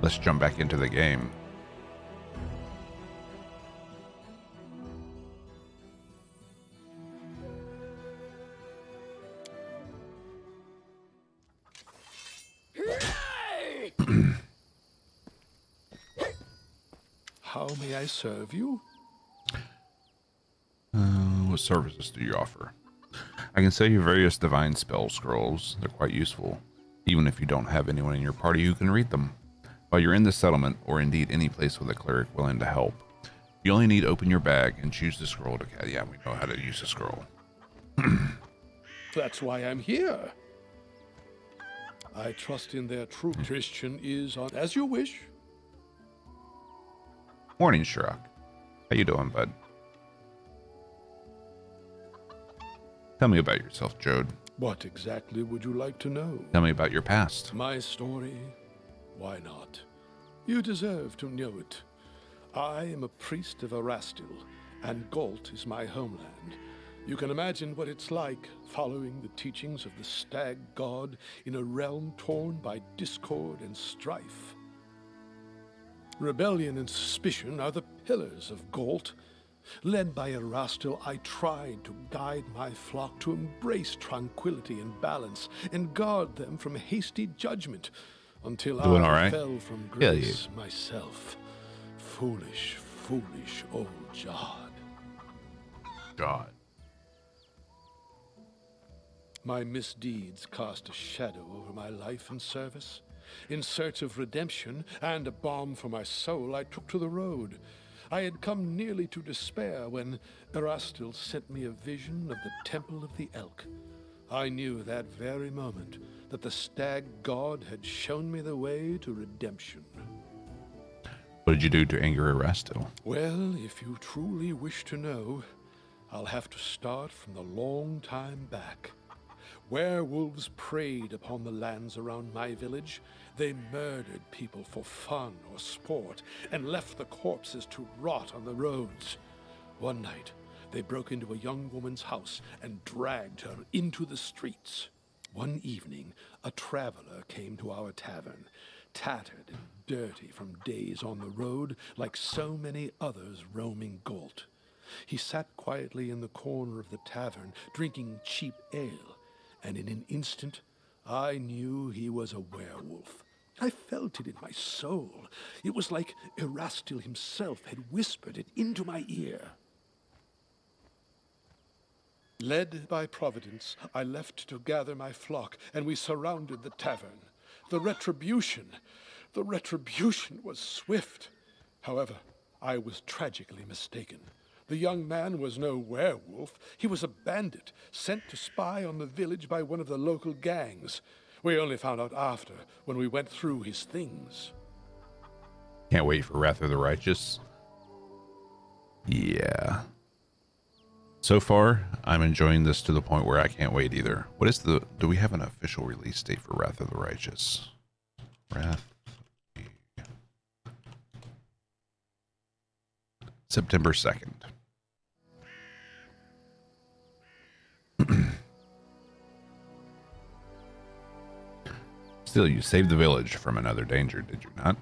Let's jump back into the game. How may I serve you? What services do you offer? I can sell you various divine spell scrolls. They're quite useful, even if you don't have anyone in your party who can read them. While you're in the settlement, or indeed any place with a cleric willing to help, you only need to open your bag and choose the scroll to cast. Yeah, we know how to use the scroll. That's why I'm here. I trust in their true Christian is on as you wish. Morning, Shirok. How you doing, bud? Tell me about yourself, Jode. What exactly would you like to know? Tell me about your past. My story? Why not? You deserve to know it. I am a priest of Erastil, and Galt is my homeland. You can imagine what it's like following the teachings of the stag god in a realm torn by discord and strife. Rebellion and suspicion are the pillars of Galt. Led by Erastil, I tried to guide my flock to embrace tranquility and balance and guard them from hasty judgment until Doing I all right? fell from Yeah, grace myself. Foolish, foolish old Jod. God. My misdeeds cast a shadow over my life and service. In search of redemption and a balm for my soul, I took to the road. I had come nearly to despair when Erastil sent me a vision of the Temple of the Elk. I knew that very moment that the stag god had shown me the way to redemption. What did you do to anger Erastil? Well, if you truly wish to know, I'll have to start from the long time back. Werewolves preyed upon the lands around my village. They murdered people for fun or sport and left the corpses to rot on the roads. One night, they broke into a young woman's house and dragged her into the streets. One evening, a traveler came to our tavern, tattered and dirty from days on the road like so many others roaming Galt. He sat quietly in the corner of the tavern, drinking cheap ale. And in an instant, I knew he was a werewolf. I felt it in my soul. It was like Erastil himself had whispered it into my ear. Led by Providence, I left to gather my flock, and we surrounded the tavern. The retribution was swift. However, I was tragically mistaken. The young man was no werewolf. He was a bandit, sent to spy on the village by one of the local gangs. We only found out after, when we went through his things. Can't wait for Wrath of the Righteous. Yeah. So far, I'm enjoying this to the point where I can't wait either. What is the... Do we have an official release date for Wrath of the Righteous? Wrath... September 2nd. Still, you saved the village from another danger, did you not?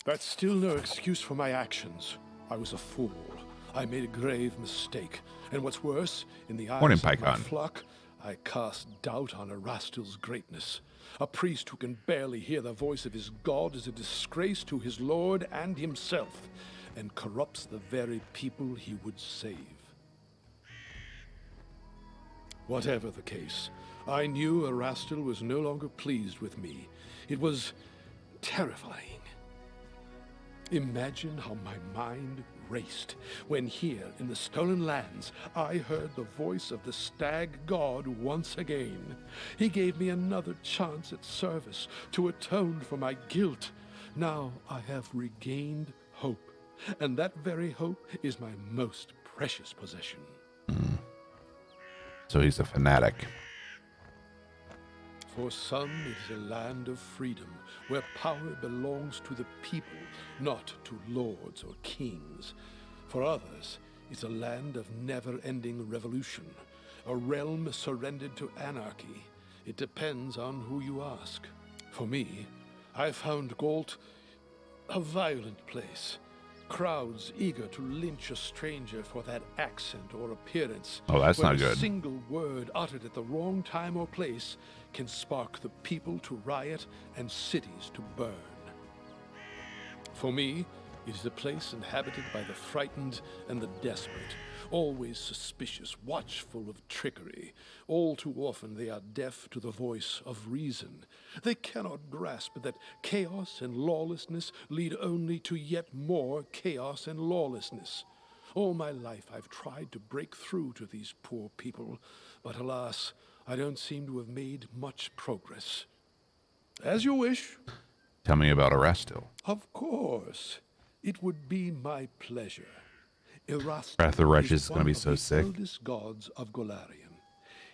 That's still no excuse for my actions. I was a fool. I made a grave mistake. And what's worse, in the eyes Morning, of my Pycon. flock, I cast doubt on Erastil's greatness. A priest who can barely hear the voice of his god is a disgrace to his lord and himself, and corrupts the very people he would save. Whatever the case, I knew Erastil was no longer pleased with me. It was terrifying. Imagine how my mind raced when here in the Stolen Lands I heard the voice of the stag god once again. He gave me another chance at service to atone for my guilt. Now I have regained hope, and that very hope is my most precious possession. So he's a fanatic. For some, it is a land of freedom, where power belongs to the people, not to lords or kings. For others, it's a land of never-ending revolution, a realm surrendered to anarchy. It depends on who you ask. For me, I found Galt A violent place. Crowds eager to lynch a stranger for that accent or appearance. Oh, that's where not a good. single word uttered at the wrong time or place can spark the people to riot and cities to burn. For me, it is a place inhabited by the frightened and the desperate, always suspicious, watchful of trickery. All too often they are deaf to the voice of reason. They cannot grasp that chaos and lawlessness lead only to yet more chaos and lawlessness. All my life I've tried to break through to these poor people, but alas, I don't seem to have made much progress. As you wish. Tell me about Erastil. Of course. It would be my pleasure. Wrath of the Wretches is going to be so sick. One of the eldest gods of Golarion.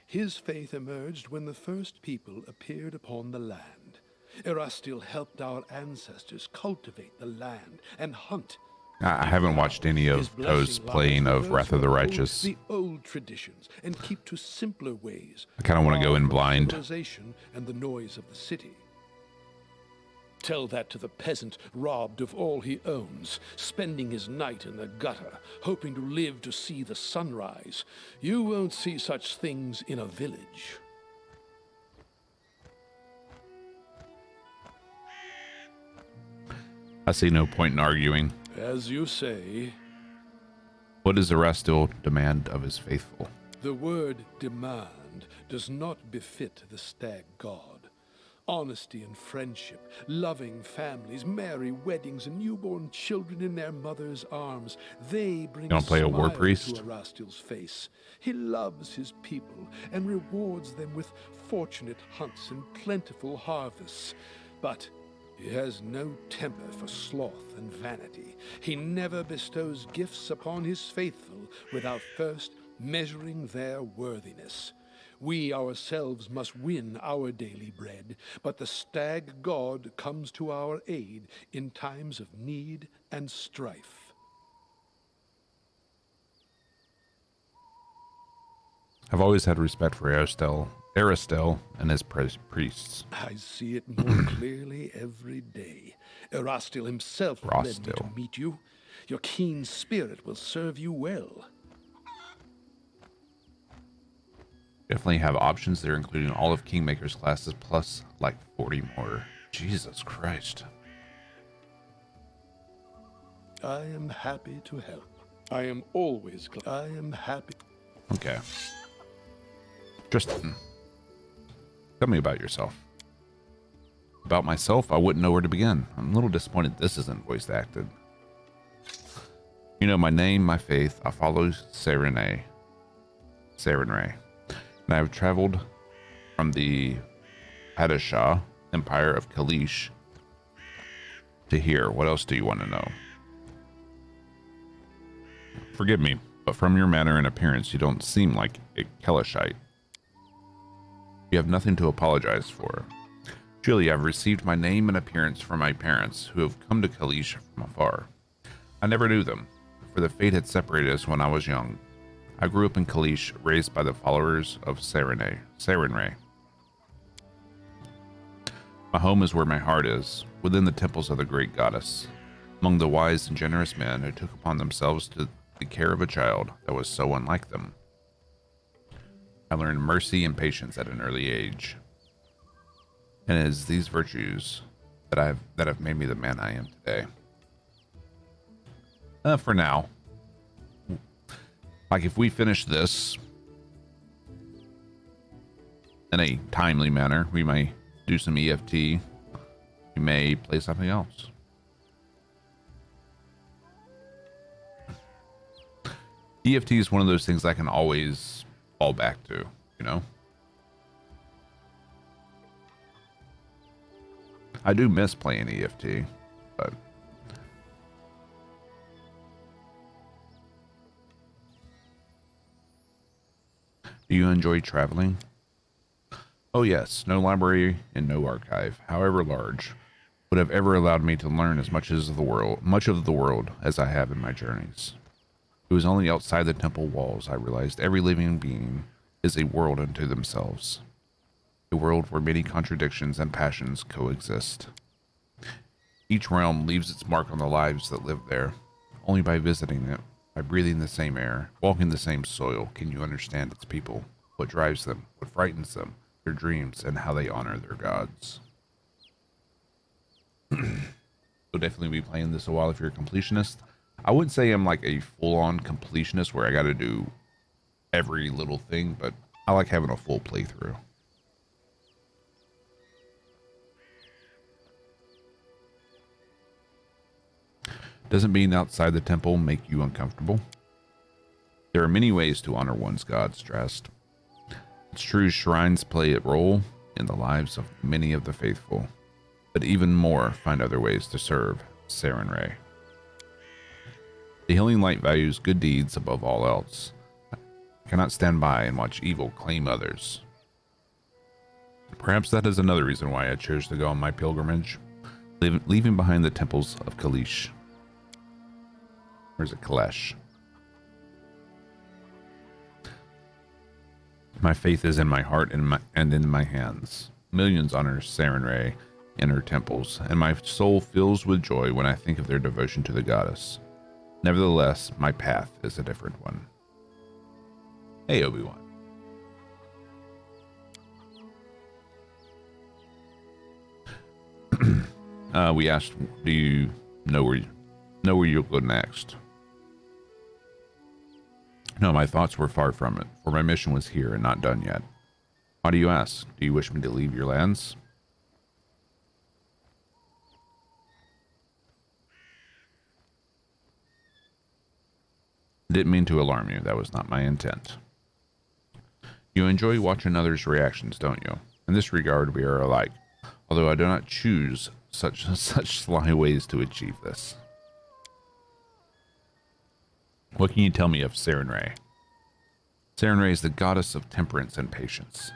His faith emerged when the first people appeared upon the land. Erastil helped our ancestors cultivate the land and hunt. I haven't watched any of Toad's playing of Wrath of the Righteous. The old traditions and keep to simpler ways. I kind of want to go in blind. Civilization and the noise of the city. Tell that to the peasant robbed of all he owns, spending his night in the gutter, hoping to live to see the sunrise. You won't see such things in a village. I see no point in arguing. As you say. What does Erastil demand of his faithful? The word demand does not befit the stag god. Honesty and friendship, loving families, merry weddings, and newborn children in their mother's arms. They bring Don't play a war priest to Erastil's face. He loves his people and rewards them with fortunate hunts and plentiful harvests. But he has no temper for sloth and vanity. He never bestows gifts upon his faithful without first measuring their worthiness. We ourselves must win our daily bread, but the stag god comes to our aid in times of need and strife. I've always had respect for Erastil and his priests. I see it more clearly every day. Erastil himself led me to meet you. Your keen spirit will serve you well. Definitely have options there, including all of Kingmaker's classes, plus like 40 more. Jesus Christ. I am happy to help. I am always glad. I am happy. Okay. Tristan, tell me about yourself. About myself, I wouldn't know where to begin. I'm a little disappointed this isn't voice acted. You know my name, my faith. I follow Sarenrae. And I have traveled from the Hadashah Empire of Kalish to here. What else do you want to know? Forgive me, but from your manner and appearance, you don't seem like a Kalishite. You have nothing to apologize for. Surely I've received my name and appearance from my parents, who have come to Kalish from afar. I never knew them, for the fate had separated us when I was young. I grew up in Kalish, raised by the followers of Sarenrae. My home is where my heart is, within the temples of the great goddess, among the wise and generous men who took upon themselves to the care of a child that was so unlike them. I learned mercy and patience at an early age, and it is these virtues that have made me the man I am today. For now. Like, if we finish this in a timely manner, we may do some EFT. We may play something else. EFT is one of those things I can always fall back to, you know? I do miss playing EFT, but... Do you enjoy traveling? Oh yes, no library and no archive, however large, would have ever allowed me to learn as much of the world as I have in my journeys. It was only outside the temple walls I realized every living being is a world unto themselves, a world where many contradictions and passions coexist. Each realm leaves its mark on the lives that live there. Only by visiting it, by breathing the same air, walking the same soil, can you understand its people, what drives them, what frightens them, their dreams, and how they honor their gods. So definitely be playing this a while if you're a completionist. I wouldn't say I'm like a full-on completionist where I got to do every little thing, but I like having a full playthrough. Doesn't being outside the temple make you uncomfortable? There are many ways to honor one's gods, Drast. It's true shrines play a role in the lives of many of the faithful, but even more find other ways to serve Sarenrae. The healing light values good deeds above all else. I cannot stand by and watch evil claim others. Perhaps that is another reason why I chose to go on my pilgrimage, leaving behind the temples of Kalish. Or is it Kalesh? My faith is in my heart and in my hands. Millions honor Sarenrae in her temples, and my soul fills with joy when I think of their devotion to the goddess. Nevertheless, my path is a different one. Hey, Obi-Wan. We asked, do you know where you'll go next? No, my thoughts were far from it, for my mission was here and not done yet. Why do you ask? Do you wish me to leave your lands? Didn't mean to alarm you. That was not my intent. You enjoy watching others' reactions, don't you? In this regard, we are alike, although I do not choose such sly ways to achieve this. What can you tell me of Sarenrae? Sarenrae is the goddess of temperance and patience.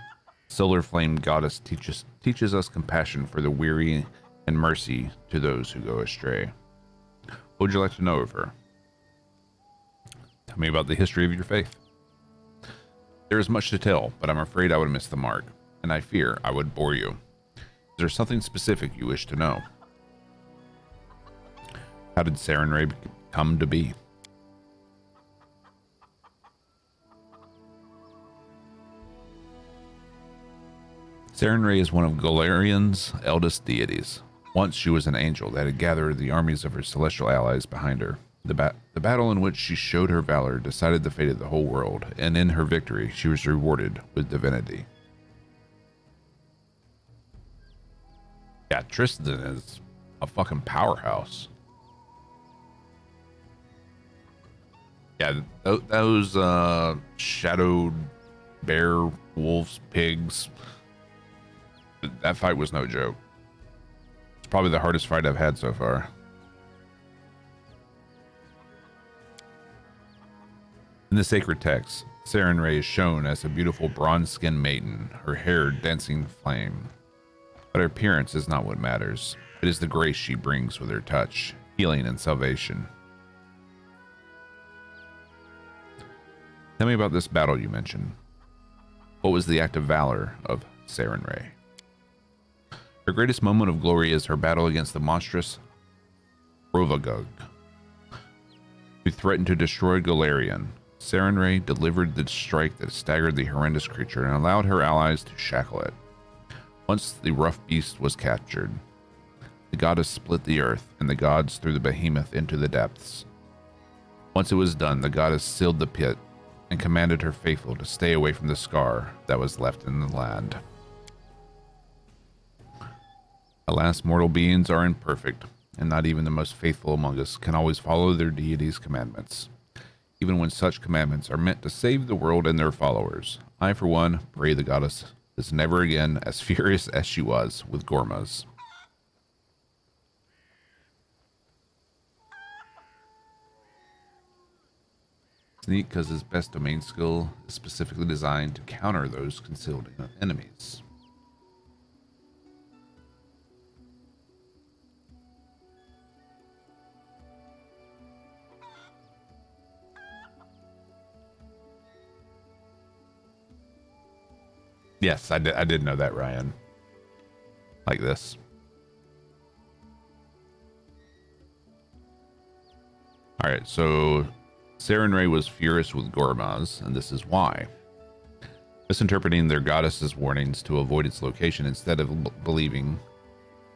Solar flame goddess teaches us compassion for the weary and mercy to those who go astray. What would you like to know of her? Tell me about the history of your faith. There is much to tell, but I'm afraid I would miss the mark, and I fear I would bore you. Is there something specific you wish to know? How did Sarenrae come to be? Sarenrae is one of Golarian's eldest deities. Once she was an angel that had gathered the armies of her celestial allies behind her. The battle in which she showed her valor decided the fate of the whole world, and in her victory she was rewarded with divinity. Yeah, Tristan is a fucking powerhouse. Yeah, those shadowed bear, wolves, pigs. That fight was no joke. It's probably the hardest fight I've had so far. In the sacred text, Sarenrae is shown as a beautiful bronze-skinned maiden, her hair dancing flame. But her appearance is not what matters. It is the grace she brings with her touch, healing and salvation. Tell me about this battle you mentioned. What was the act of valor of Sarenrae? Her greatest moment of glory is her battle against the monstrous Rovagug, who threatened to destroy Golarion. Sarenrae delivered the strike that staggered the horrendous creature and allowed her allies to shackle it. Once the rough beast was captured, the goddess split the earth, and the gods threw the behemoth into the depths. Once it was done, the goddess sealed the pit and commanded her faithful to stay away from the scar that was left in the land. Alas, mortal beings are imperfect, and not even the most faithful among us can always follow their deity's commandments, even when such commandments are meant to save the world and their followers. I, for one, pray the goddess is never again as furious as she was with Gormas. It's neat because his best domain skill is specifically designed to counter those concealed enemies. Yes, I did know that, Ryan. Like this. Alright, so Sarenrae was furious with Gormaz, and this is why. Misinterpreting their goddess's warnings to avoid its location instead of believing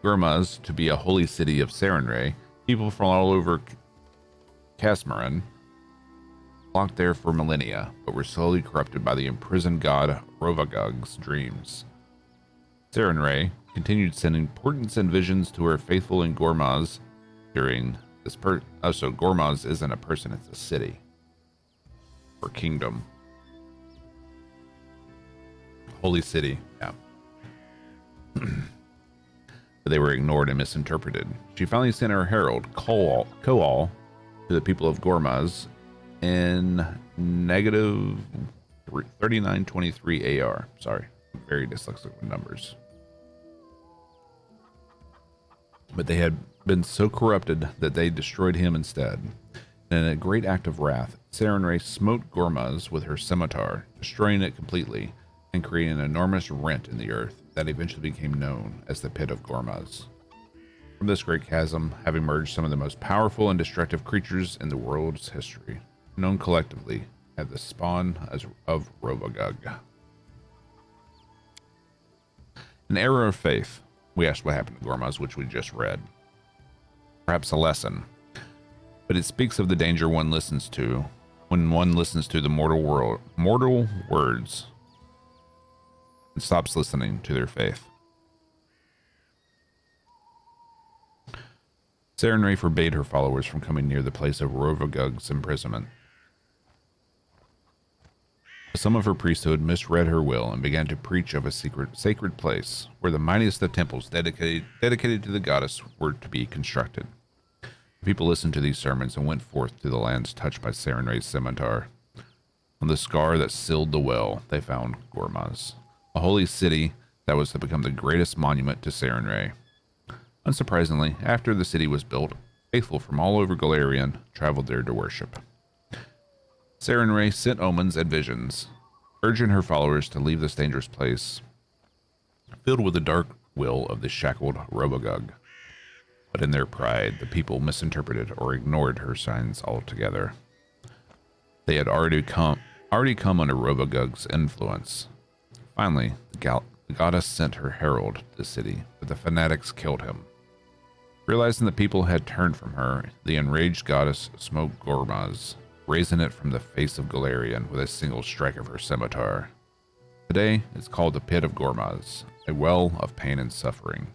Gormaz to be a holy city of Sarenrae, people from all over Casmaran flocked there for millennia, but were slowly corrupted by the imprisoned god Rovagug's dreams. Sarenrae continued sending portents and visions to her faithful in Gormaz during this so Gormaz isn't a person, it's a city. Or kingdom. Holy city, yeah. But they were ignored and misinterpreted. She finally sent her herald, Koal, to the people of Gormaz in negative 3923 AR. Sorry, I'm very dyslexic with numbers. But they had been so corrupted that they destroyed him instead. And in a great act of wrath, Sarenrae smote Gormaz with her scimitar, destroying it completely and creating an enormous rent in the earth that eventually became known as the Pit of Gormaz. From this great chasm have emerged some of the most powerful and destructive creatures in the world's history, known collectively as the spawn of Rovagug. An error of faith. We asked what happened to Gormaz, which we just read. Perhaps a lesson. But it speaks of the danger one listens to when one listens to the mortal words and stops listening to their faith. Sarenrae forbade her followers from coming near the place of Rovagug's imprisonment. Some of her priesthood misread her will and began to preach of a sacred place where the mightiest of temples dedicated to the goddess were to be constructed. The people listened to these sermons and went forth to the lands touched by Sarenrae's scimitar. On the scar that sealed the well, they found Gormaz, a holy city that was to become the greatest monument to Sarenrae. Unsurprisingly, after the city was built, faithful from all over Golarion traveled there to worship. Sarenrae sent omens and visions, urging her followers to leave this dangerous place, filled with the dark will of the shackled Rovagug. But in their pride, the people misinterpreted or ignored her signs altogether. They had already come under Rovagug's influence. Finally, the goddess sent her herald to the city, but the fanatics killed him. Realizing the people had turned from her, the enraged goddess smote Gormaz, razing it from the face of Golarion with a single strike of her scimitar. Today, it's called the Pit of Gormaz, a well of pain and suffering.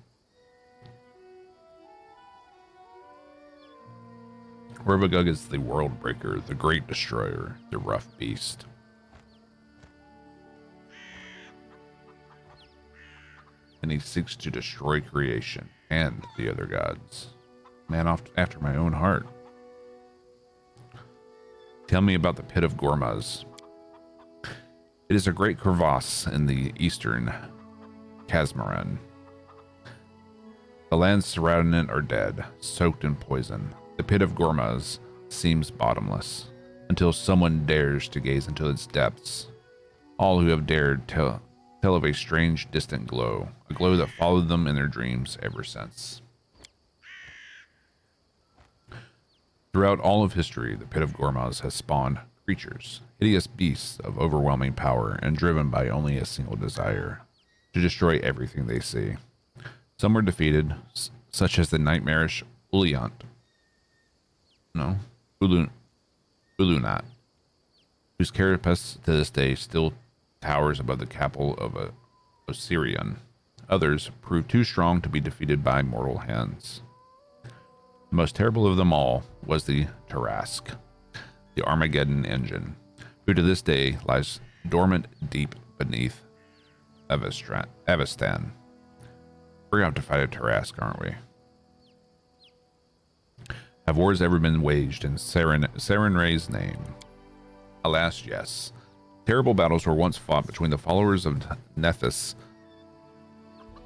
Rovagug is the world breaker, the great destroyer, the rough beast. And he seeks to destroy creation and the other gods. Man after my own heart. Tell me about the Pit of Gormaz. It is a great crevasse in the eastern Casmaran. The lands surrounding it are dead, soaked in poison. The Pit of Gormaz seems bottomless, until someone dares to gaze into its depths. All who have dared tell of a strange, distant glow, a glow that followed them in their dreams ever since. Throughout all of history, the Pit of Gormaz has spawned creatures, hideous beasts of overwhelming power and driven by only a single desire, to destroy everything they see. Some were defeated, such as the nightmarish Ulunat, whose carapace to this day still towers above the capital of Osirion. Others proved too strong to be defeated by mortal hands. The most terrible of them all was the Tarask, the Armageddon engine, who to this day lies dormant deep beneath Avestan. We're out to fight a Tarask, aren't we? Have wars ever been waged in Sarenrae's name? Alas, yes. Terrible battles were once fought between the followers of Nethys,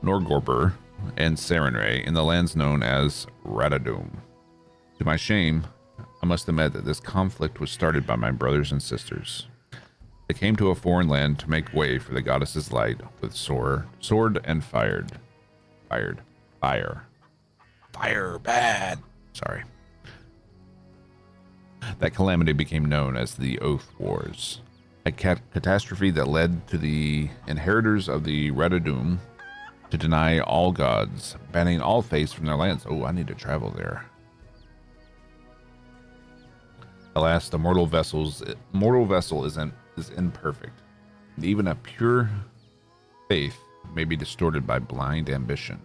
Norgorber, and Sarenrae in the lands known as Radadum. To my shame, I must admit that this conflict was started by my brothers and sisters. They came to a foreign land to make way for the goddess's light with sword and fire bad. Sorry. That calamity became known as the Oath Wars, a catastrophe that led to the inheritors of the Redodum to deny all gods, banning all faiths from their lands. Oh, I need to travel there. Alas, the mortal vessel is imperfect. And even a pure faith may be distorted by blind ambition.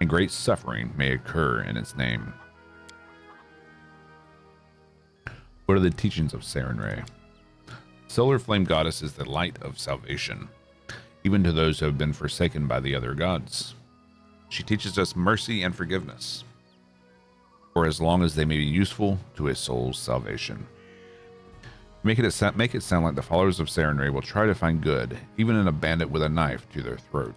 And great suffering may occur in its name. What are the teachings of Sarenrae? Solar Flame Goddess is the light of salvation, even to those who have been forsaken by the other gods. She teaches us mercy and forgiveness, for as long as they may be useful to a soul's salvation. Make it sound like the followers of Sarenrae will try to find good, even in a bandit with a knife to their throat.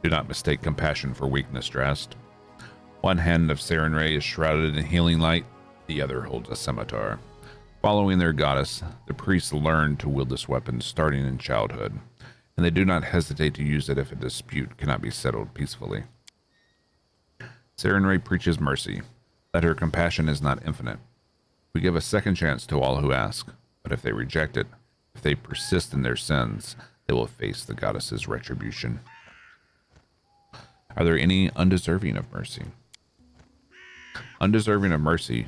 Do not mistake compassion for weakness, Drast. One hand of Sarenrae is shrouded in healing light, the other holds a scimitar. Following their goddess, the priests learn to wield this weapon starting in childhood, and they do not hesitate to use it if a dispute cannot be settled peacefully. Sarenrae preaches mercy, that her compassion is not infinite. We give a second chance to all who ask, but if they reject it, if they persist in their sins, they will face the goddess's retribution. Are there any undeserving of mercy? Undeserving of mercy,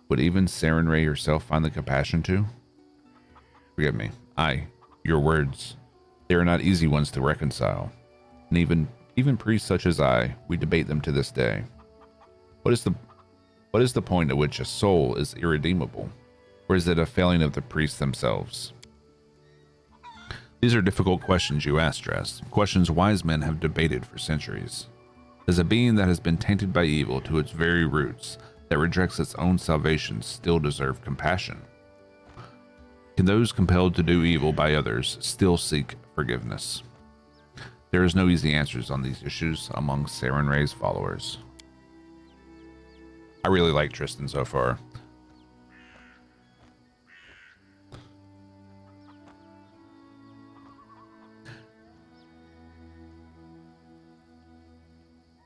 would even Sarenrae herself find the compassion to? Forgive me, your words, they are not easy ones to reconcile, and even priests such as I, we debate them to this day. What is the point at which a soul is irredeemable, or is it a failing of the priests themselves? These are difficult questions you ask, Drast, questions wise men have debated for centuries. Does a being that has been tainted by evil to its very roots, that rejects its own salvation, still deserve compassion? Can those compelled to do evil by others still seek forgiveness? There is no easy answers on these issues among Sarenrae's followers. I really like Tristan so far.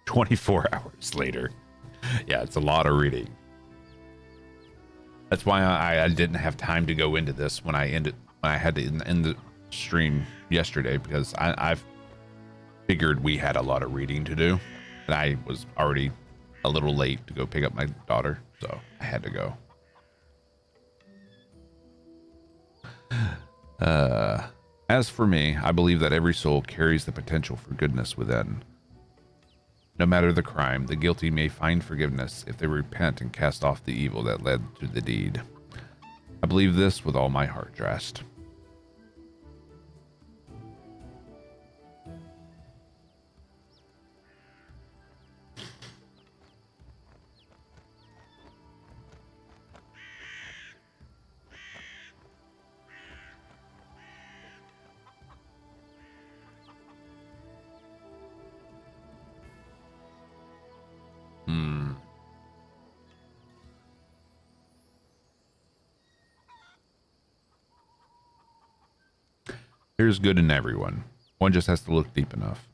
"24 hours later." Yeah, it's a lot of reading. That's why I didn't have time to go into this when I had to end the stream yesterday, because I figured we had a lot of reading to do, and I was already a little late to go pick up my daughter, so I had to go. As for me, I believe that every soul carries the potential for goodness within. No matter the crime, the guilty may find forgiveness if they repent and cast off the evil that led to the deed. I believe this with all my heart, Drast. There's good in everyone. One just has to look deep enough.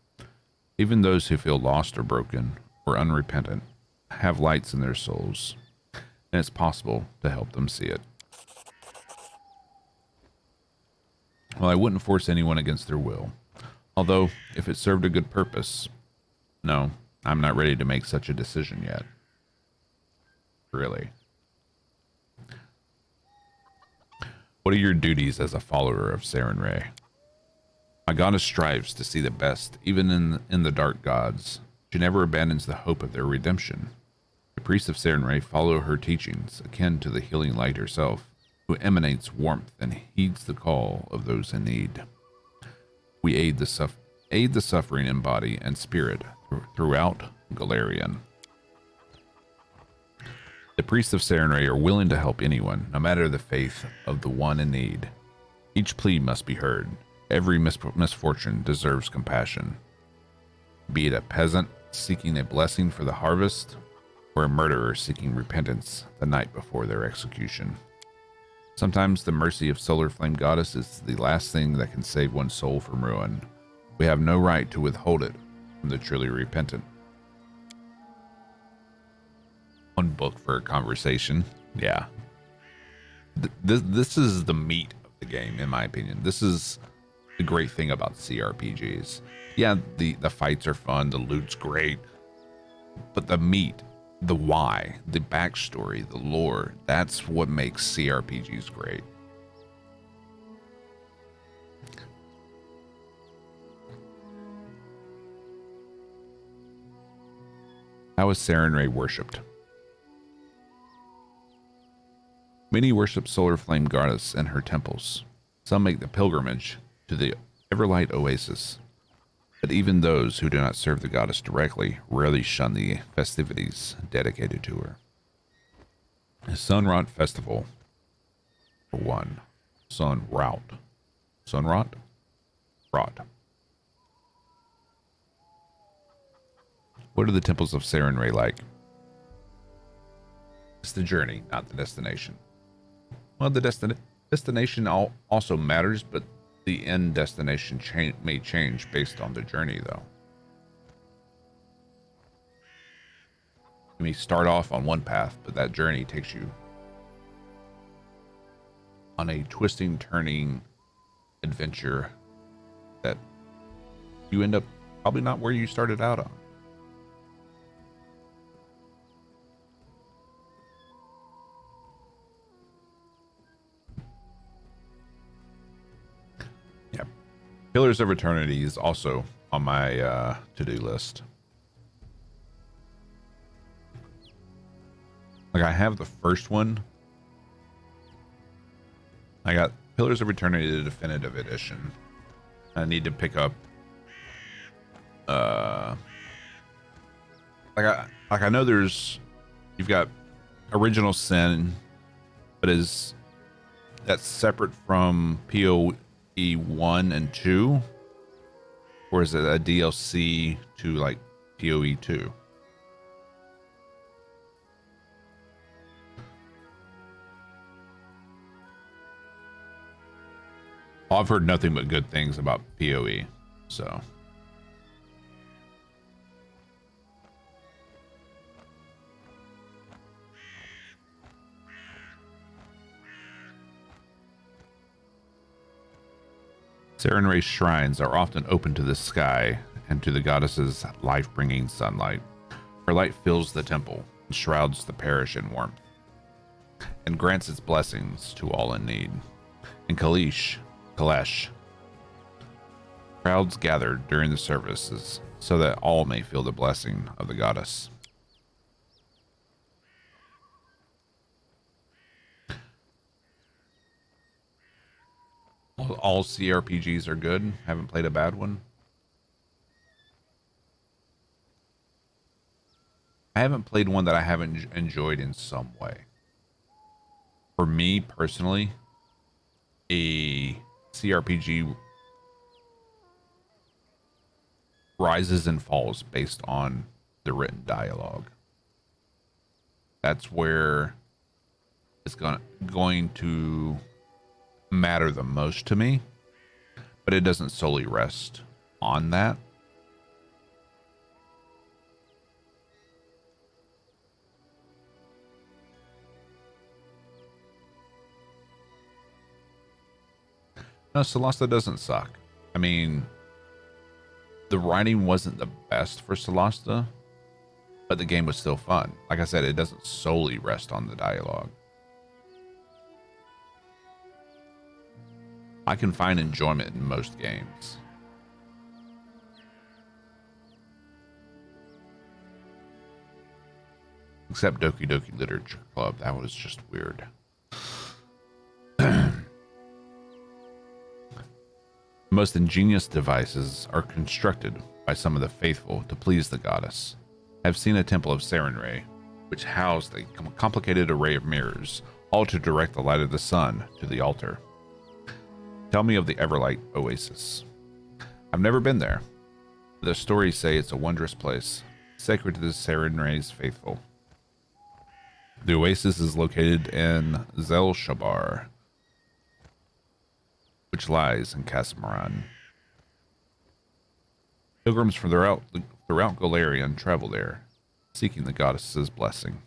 Even those who feel lost or broken or unrepentant have lights in their souls, and it's possible to help them see it. Well, I wouldn't force anyone against their will, although if it served a good purpose, no, I'm not ready to make such a decision yet. Really. What are your duties as a follower of Sarenrae? My goddess strives to see the best, even in the dark gods. She never abandons the hope of their redemption. The priests of Sarenrae follow her teachings, akin to the healing light herself, who emanates warmth and heeds the call of those in need. We aid the suffering in body and spirit throughout Galarian. The priests of Sarenrae are willing to help anyone, no matter the faith of the one in need. Each plea must be heard. Every misfortune deserves compassion. Be it a peasant seeking a blessing for the harvest, or a murderer seeking repentance the night before their execution. Sometimes the mercy of Solar Flame Goddess is the last thing that can save one's soul from ruin. We have no right to withhold it from the truly repentant. One book for a conversation. Yeah. This is the meat of the game, in my opinion. This is the great thing about CRPGs. Yeah, the fights are fun, the loot's great, but the meat, the why, the backstory, the lore, that's what makes CRPGs great. How is Sarenrae worshipped? Many worship Solar Flame Goddess in her temples. Some make the pilgrimage to the Everlight Oasis. But even those who do not serve the goddess directly rarely shun the festivities dedicated to her. Sunrot Festival. For one. Sunrot. Sunrot? Rot. What are the temples of Sarenrae like? It's the journey, not the destination. Well, the destination also matters, but the end destination may change based on the journey, though. You may start off on one path, but that journey takes you on a twisting, turning adventure that you end up probably not where you started out on. Yeah. Pillars of Eternity is also on my to-do list. Like, I have the first one. I got Pillars of Eternity, the Definitive Edition. I need to pick up I know you've got Original Sin, but that's separate from PoE 1 and 2? Or is it a DLC to like PoE 2? I've heard nothing but good things about PoE, so. Sarenrae's shrines are often open to the sky and to the goddess's life-bringing sunlight. Her light fills the temple and shrouds the parish in warmth, and grants its blessings to all in need. In Kalesh, crowds gather during the services so that all may feel the blessing of the goddess. All CRPGs are good. Haven't played a bad one. I haven't played one that I haven't enjoyed in some way. For me personally, a CRPG rises and falls based on the written dialogue. That's where it's going to matter the most to me, but it doesn't solely rest on that. No, Solasta doesn't suck. I mean, the writing wasn't the best for Solasta, but the game was still fun. Like I said, it doesn't solely rest on the dialogue. I can find enjoyment in most games. Except Doki Doki Literature Club. That was just weird. The most ingenious devices are constructed by some of the faithful to please the goddess. I've seen a temple of Sarenrae, which housed a complicated array of mirrors, all to direct the light of the sun to the altar. Tell me of the Everlight Oasis. I've never been there, but the stories say it's a wondrous place, sacred to the Sarenrae's faithful. The oasis is located in Zel Shabar, which lies in Casamaran. Pilgrims from throughout Golarion travel there, seeking the goddess's blessing.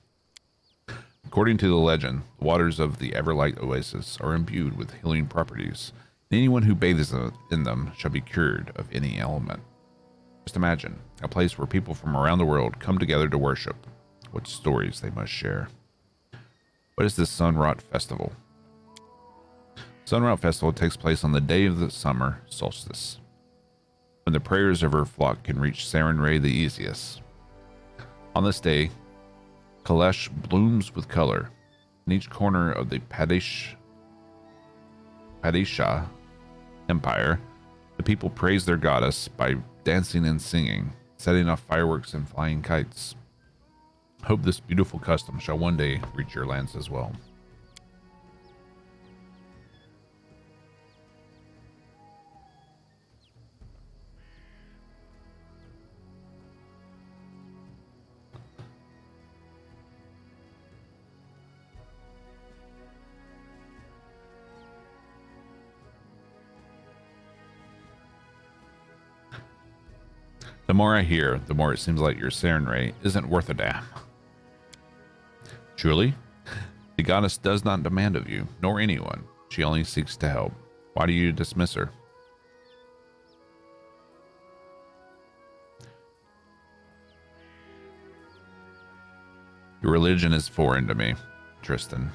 According to the legend, the waters of the Everlight Oasis are imbued with healing properties, and anyone who bathes in them shall be cured of any ailment. Just imagine, a place where people from around the world come together to worship. What stories they must share. What is this Sunrot Festival? Sunrot Festival takes place on the day of the summer solstice, when the prayers of her flock can reach Sarenrae the easiest. On this day, Kalesh blooms with color. In each corner of the Padisha Empire, the people praise their goddess by dancing and singing, setting off fireworks and flying kites. Hope this beautiful custom shall one day reach your lands as well. The more I hear, the more it seems like your Sarenrae isn't worth a damn. Truly, the goddess does not demand of you, nor anyone. She only seeks to help. Why do you dismiss her? Your religion is foreign to me, Tristan.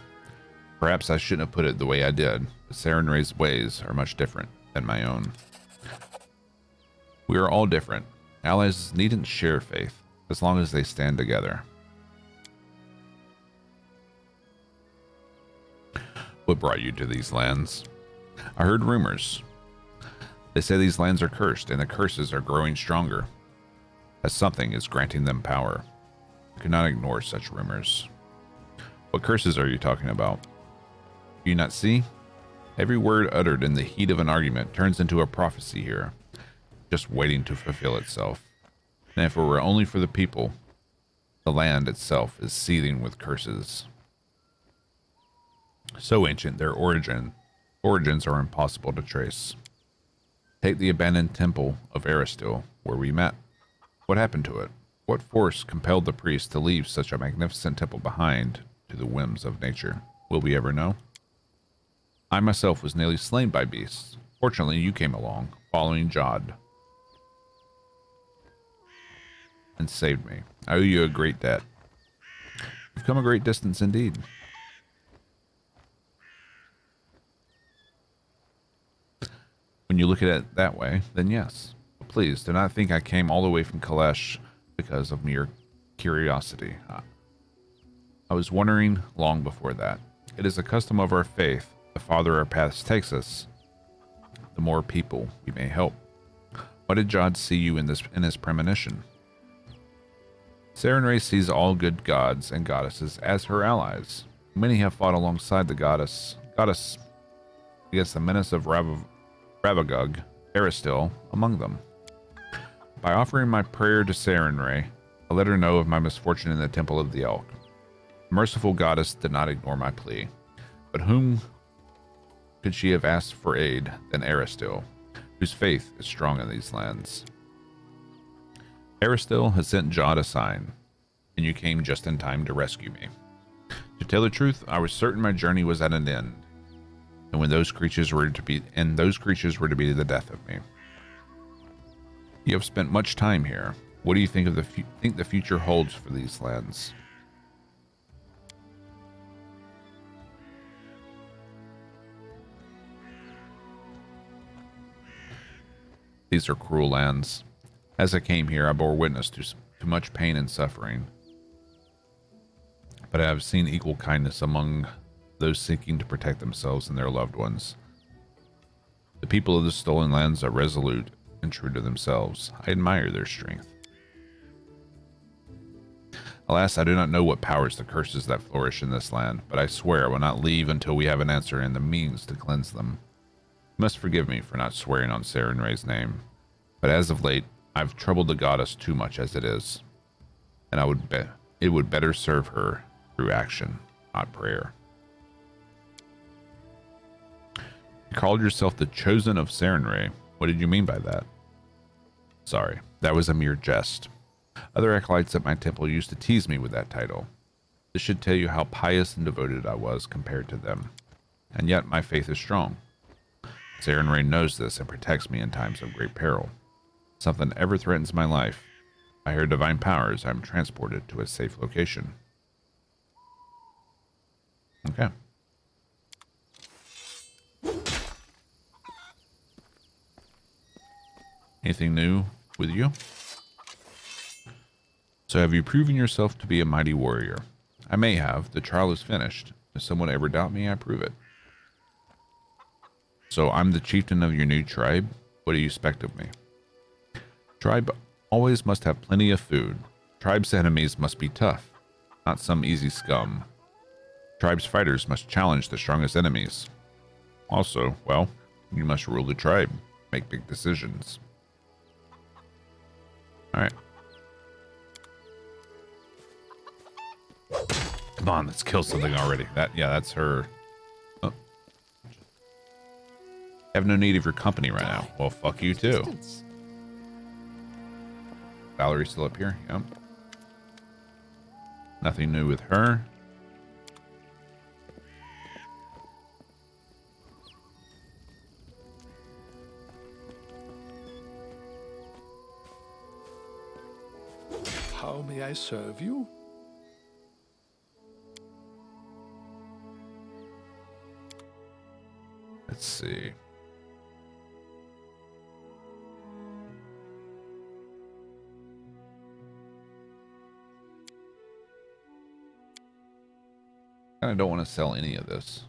Perhaps I shouldn't have put it the way I did, but Sarenrae's ways are much different than my own. We are all different. Allies needn't share faith, as long as they stand together. What brought you to these lands? I heard rumors. They say these lands are cursed, and the curses are growing stronger, as something is granting them power. I could not ignore such rumors. What curses are you talking about? Do you not see? Every word uttered in the heat of an argument turns into a prophecy here, just waiting to fulfill itself. And if it were only for the people, the land itself is seething with curses. So ancient, their origins are impossible to trace. Take the abandoned temple of Aristil, where we met. What happened to it? What force compelled the priests to leave such a magnificent temple behind to the whims of nature? Will we ever know? I myself was nearly slain by beasts. Fortunately, you came along, following Jod, and saved me. I owe you a great debt. You've come a great distance indeed. When you look at it that way, then yes. But please, do not think I came all the way from Kalesh because of mere curiosity. I was wondering long before that. It is a custom of our faith. The farther our paths takes us, the more people we may help. Why did Jod see you in his premonition? Sarenrae sees all good gods and goddesses as her allies. Many have fought alongside the goddess against the menace of Ravagug, Aristil among them. By offering my prayer to Sarenrae, I let her know of my misfortune in the Temple of the Elk. The merciful goddess did not ignore my plea, but whom could she have asked for aid than Aristil, whose faith is strong in these lands? Aristil has sent Jod a sign, and you came just in time to rescue me. To tell the truth, I was certain my journey was at an end, and those creatures were to be the death of me. You have spent much time here. What do you think of the future holds for these lands? These are cruel lands. As I came here, I bore witness to much pain and suffering. But I have seen equal kindness among those seeking to protect themselves and their loved ones. The people of the stolen lands are resolute and true to themselves. I admire their strength. Alas, I do not know what powers the curses that flourish in this land, but I swear I will not leave until we have an answer and the means to cleanse them. You must forgive me for not swearing on Sarenrae's name, but as of late, I've troubled the goddess too much as it is, and it would better serve her through action, not prayer. You called yourself the Chosen of Sarenrae. What did you mean by that? Sorry, that was a mere jest. Other acolytes at my temple used to tease me with that title. This should tell you how pious and devoted I was compared to them. And yet my faith is strong. Sarenrae knows this and protects me in times of great peril. If something ever threatens my life, I hear divine powers, I'm transported to a safe location. Okay. Anything new with you? So have you proven yourself to be a mighty warrior? I may have. The trial is finished. If someone ever doubt me, I prove it. So I'm the chieftain of your new tribe? What do you expect of me? Tribe always must have plenty of food. Tribe's enemies must be tough, not some easy scum. Tribe's fighters must challenge the strongest enemies. Also, well, you must rule the tribe, make big decisions. Alright. Come on, let's kill something already. That's her. Oh. I have no need of your company right now. Well, fuck you too. Valerie's still up here? Yep. Nothing new with her. How may I serve you? Let's see. I don't want to sell any of this.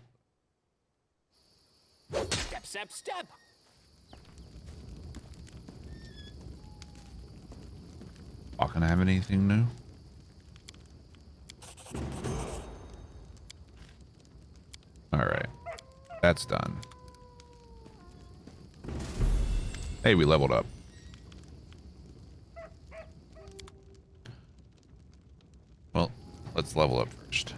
Step, step, step. Not gonna have anything new. All right, that's done. Hey, we leveled up. Well, let's level up first.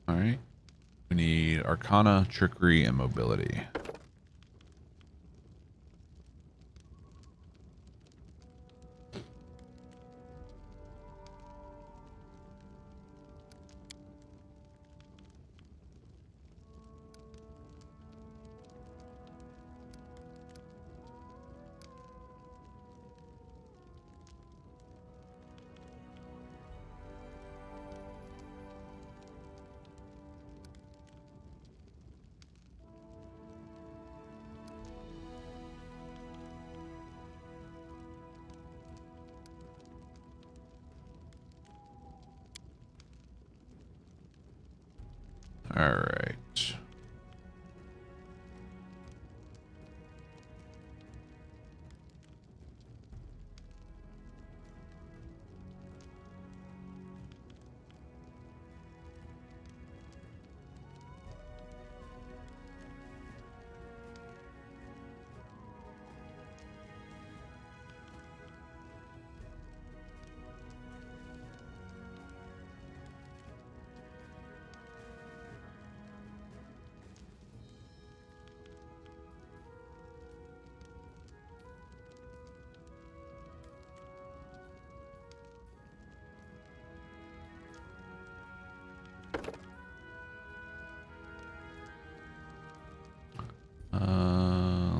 All right. We need Arcana, Trickery, and Mobility. All right.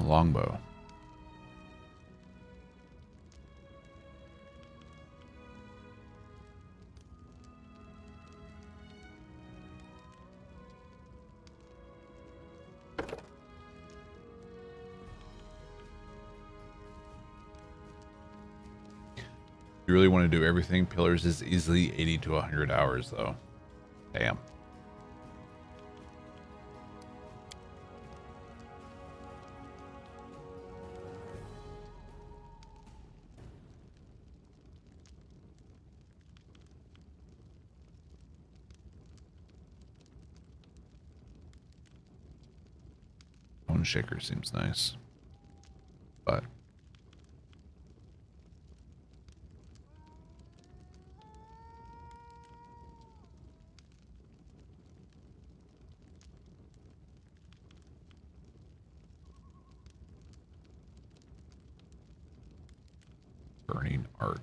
Longbow. You really want to do everything? Pillars is easily 80 to 100 hours, though. Damn. Bone shaker seems nice, but Burning Arc.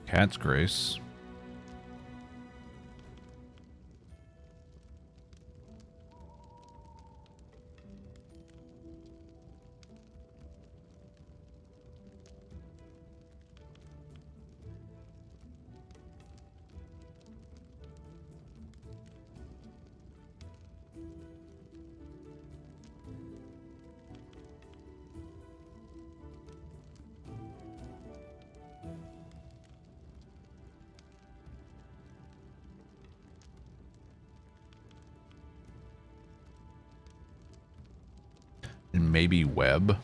Cat's Grace. And maybe Web.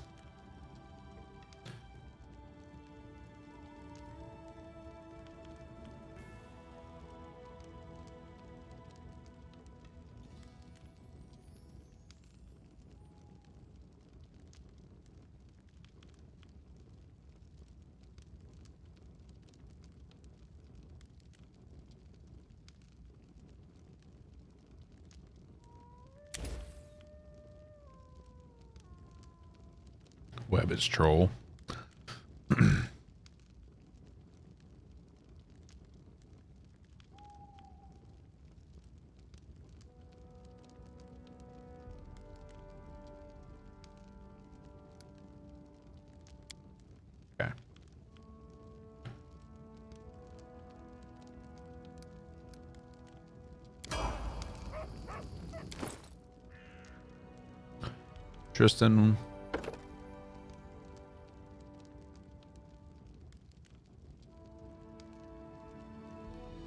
Web is Troll. Okay. Tristan.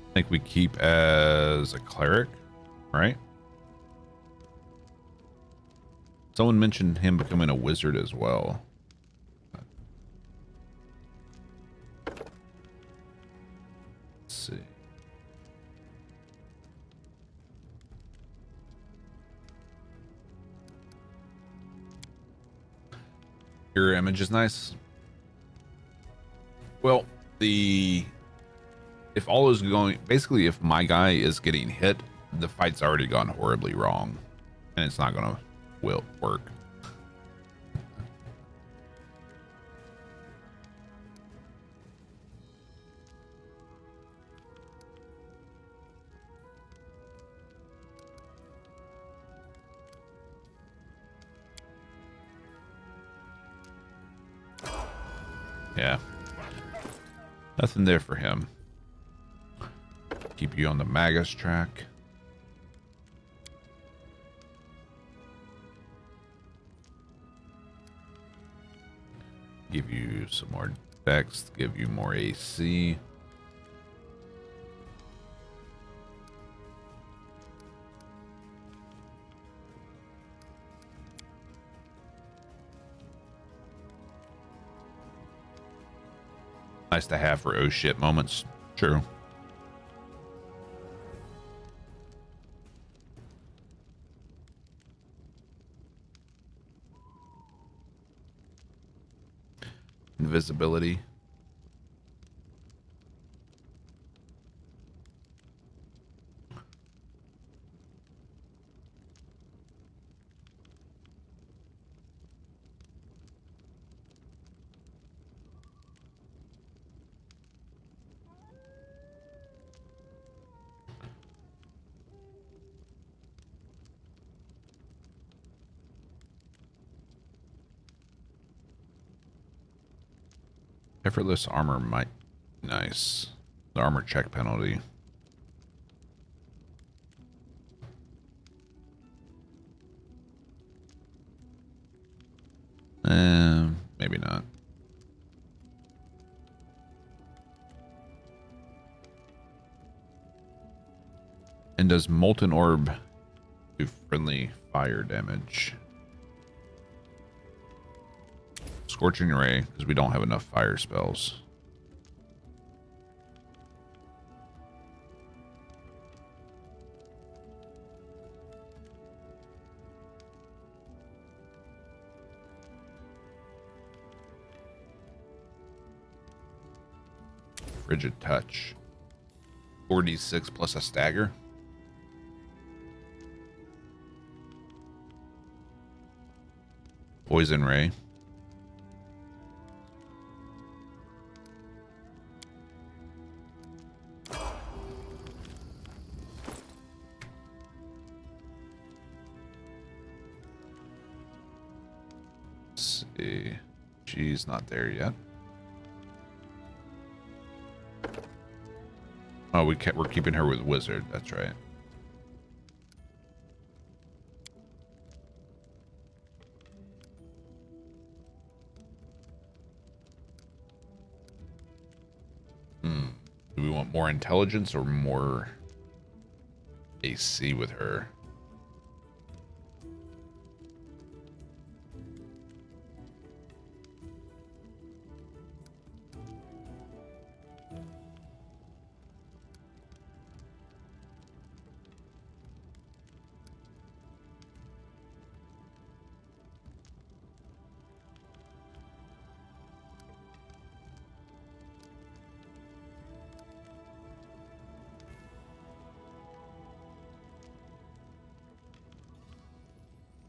I think we keep as a cleric, right? Someone mentioned him becoming a wizard as well. Let's see. Your image is nice. Well, if all is going, basically if my guy is getting hit, the fight's already gone horribly wrong and it's not gonna work. Yeah, nothing there for him. Keep you on the Magus track. Give you some more dex, give you more AC. Nice to have for oh shit moments. True. Invisibility. Effortless armor might be nice. The armor check penalty. Maybe not. And does Molten Orb do friendly fire damage? Scorching Ray, because we don't have enough fire spells. Frigid Touch. 4d6 plus a stagger. Poison Ray. Let's see. She's not there yet. Oh, we're keeping her with Wizard. That's right. Do we want more intelligence or more AC with her?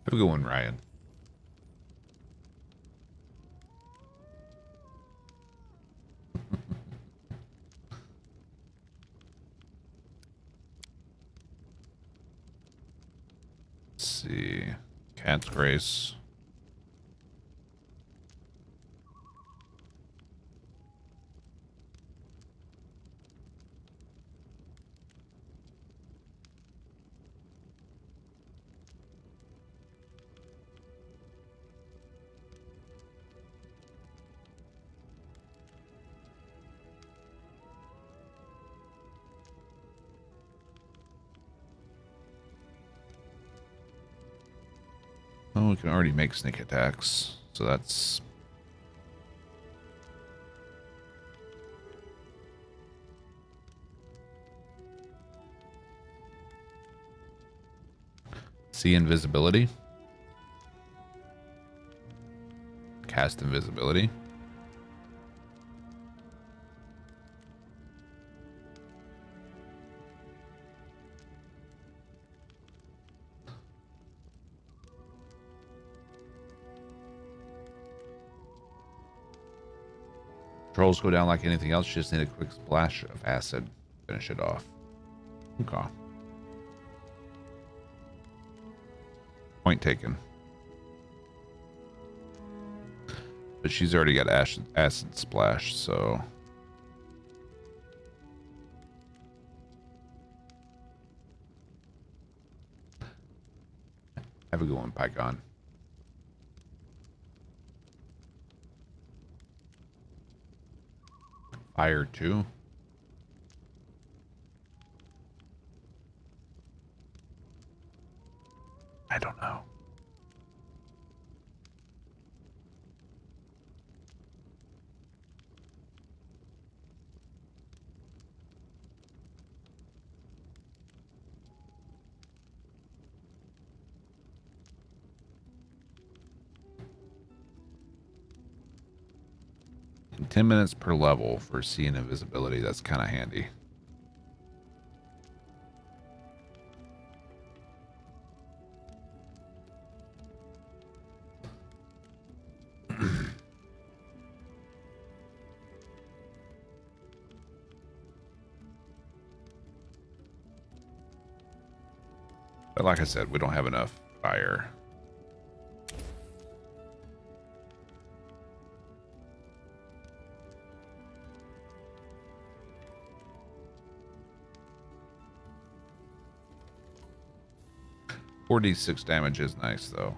Have a good one, Ryan. Let's see. Cat's Grace. Oh, we can already make sneak attacks, so that's... See invisibility. Cast invisibility. Trolls go down like anything else. You just need a quick splash of acid. Finish it off. Okay. Point taken. But she's already got acid splash, so... Have a good one, Pycon. Fire 2. I don't know. And 10 minutes per level for seeing invisibility. That's kind of handy. But like I said, we don't have enough fire. 4d6 damage is nice, though.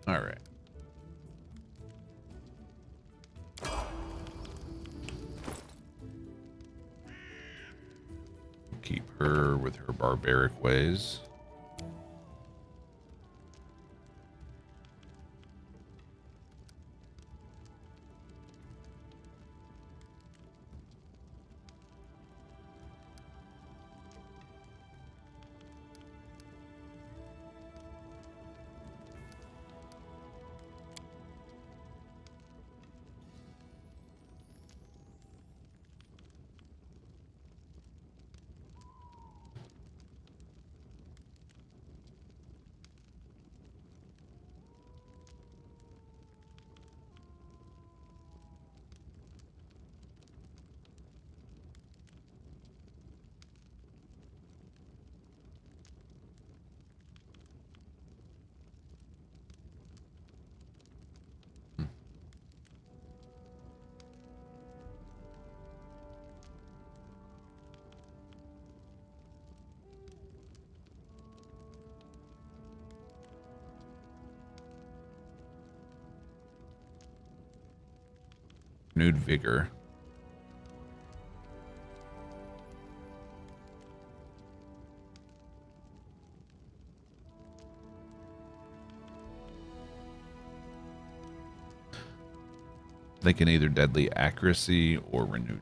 All right. Keep her with her barbaric ways. Renewed vigor. They can either deadly accuracy or renewed.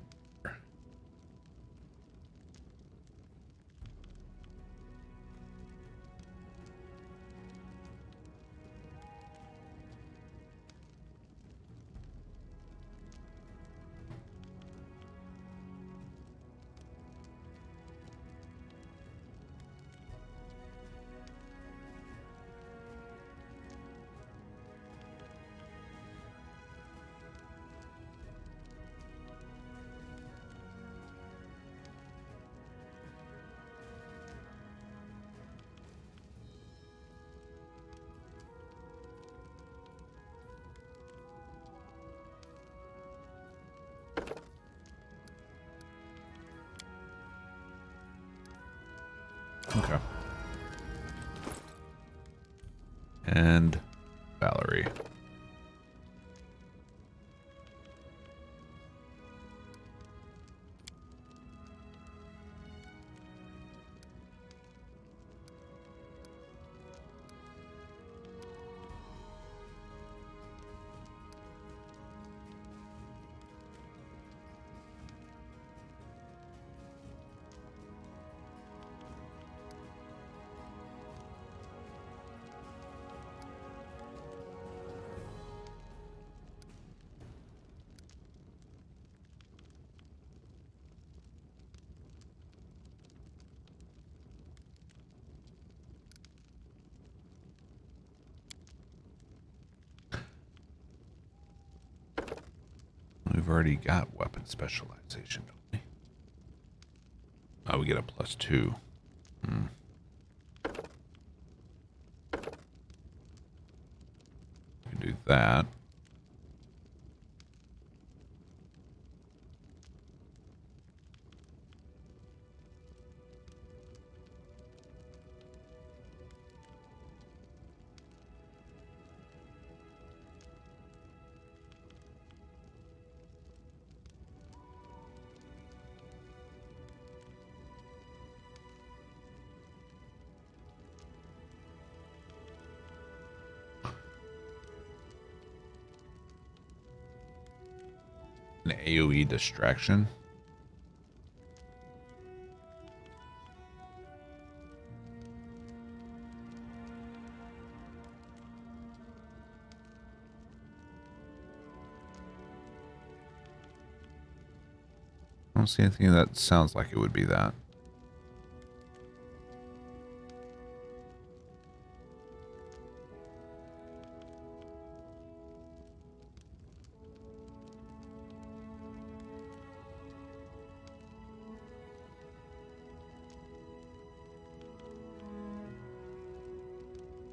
Okay. And Valerie. We've already got weapon specialization, don't we? Oh, we get a +2. We can do that. An AoE distraction. don't see anything that sounds like it would be that.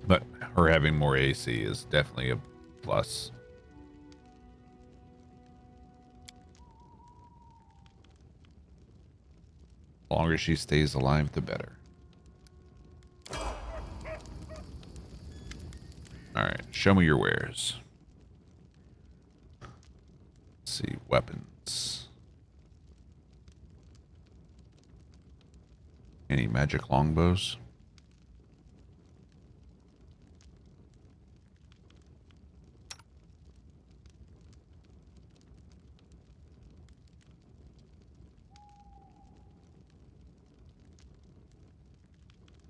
But her having more AC is definitely a plus. The longer she stays alive, the better. Alright, show me your wares. Let's see, weapons. Any magic longbows?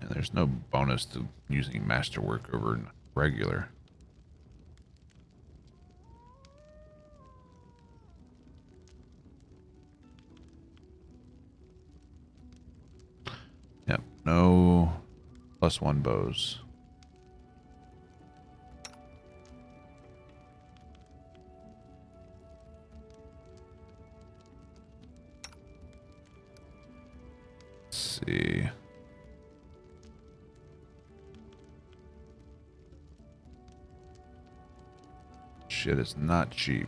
And there's no bonus to using masterwork over regular. Yep, no +1 bows. Let's see. Shit is not cheap.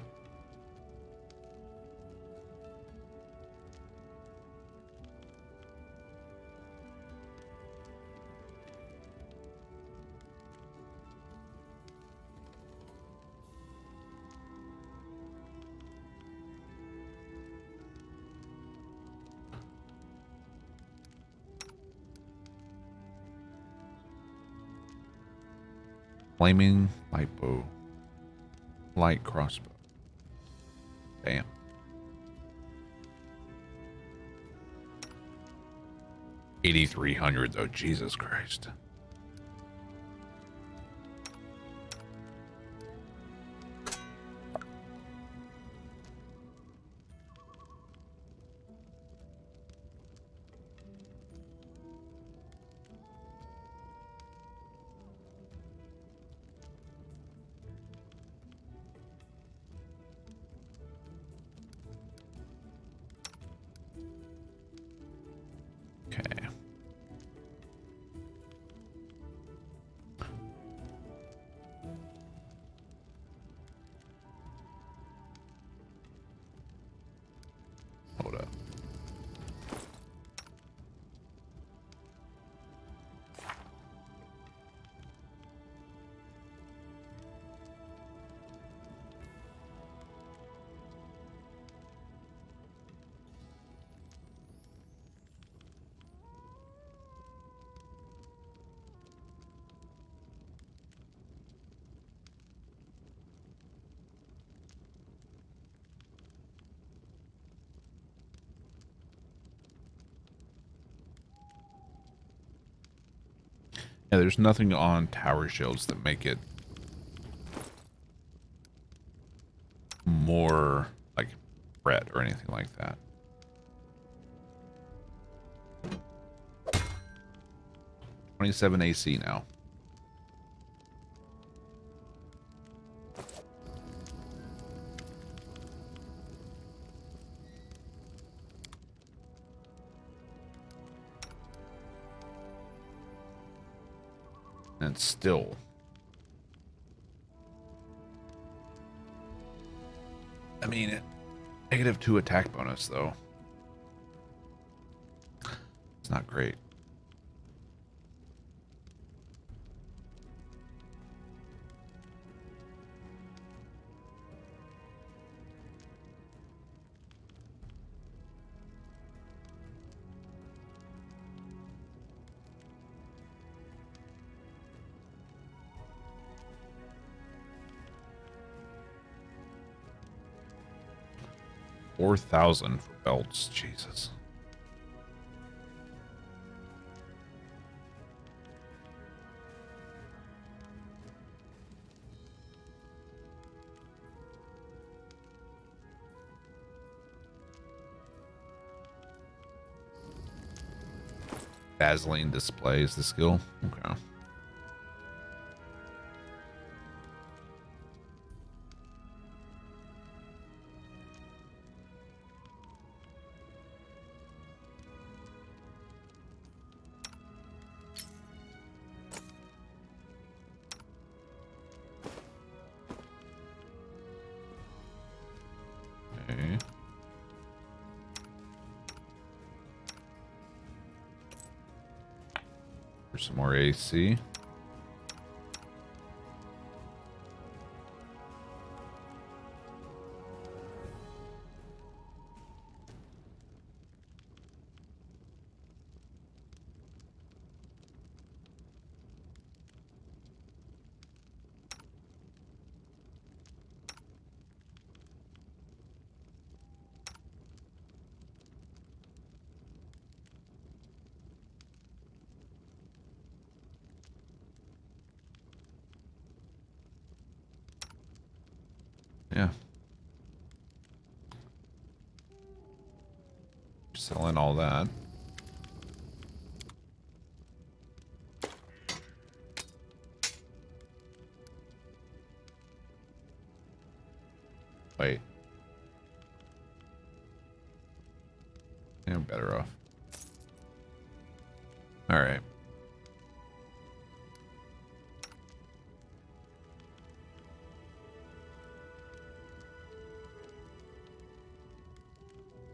Flaming light bow. Light crossbow. Damn. $8,300 though, Jesus Christ. Okay. Hold up. Yeah, there's nothing on tower shields that make it more like threat or anything like that. 27 AC now. And still. I mean, -2 attack bonus, though. It's not great. $4,000 for belts, Jesus. Dazzling display is the skill. Okay. Okay. For some more AC. Yeah. Selling all that. Wait. I'm better off. All right.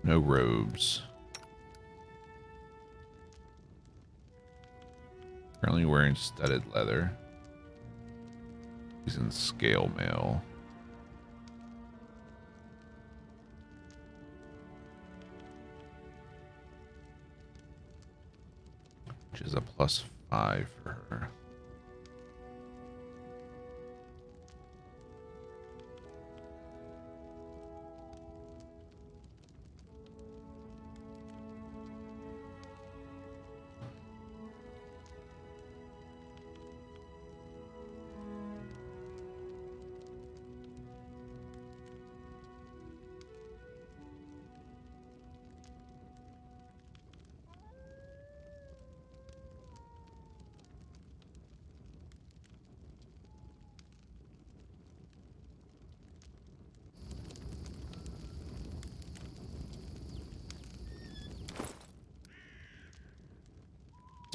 No robes. Currently wearing studded leather. He's in scale mail. Which is a +5 for her.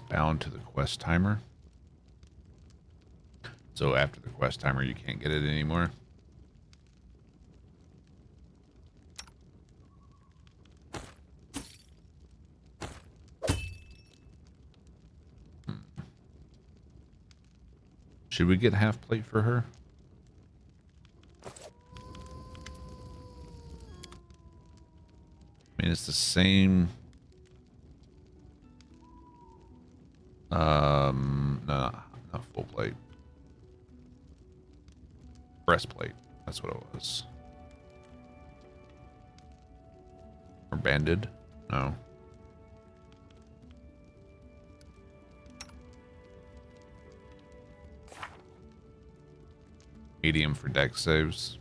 Bound to the quest timer. So after the quest timer, you can't get it anymore. Should we get half plate for her? I mean, it's the same. No, not full plate. Breastplate. That's what it was. Or banded? No. Medium for dex saves.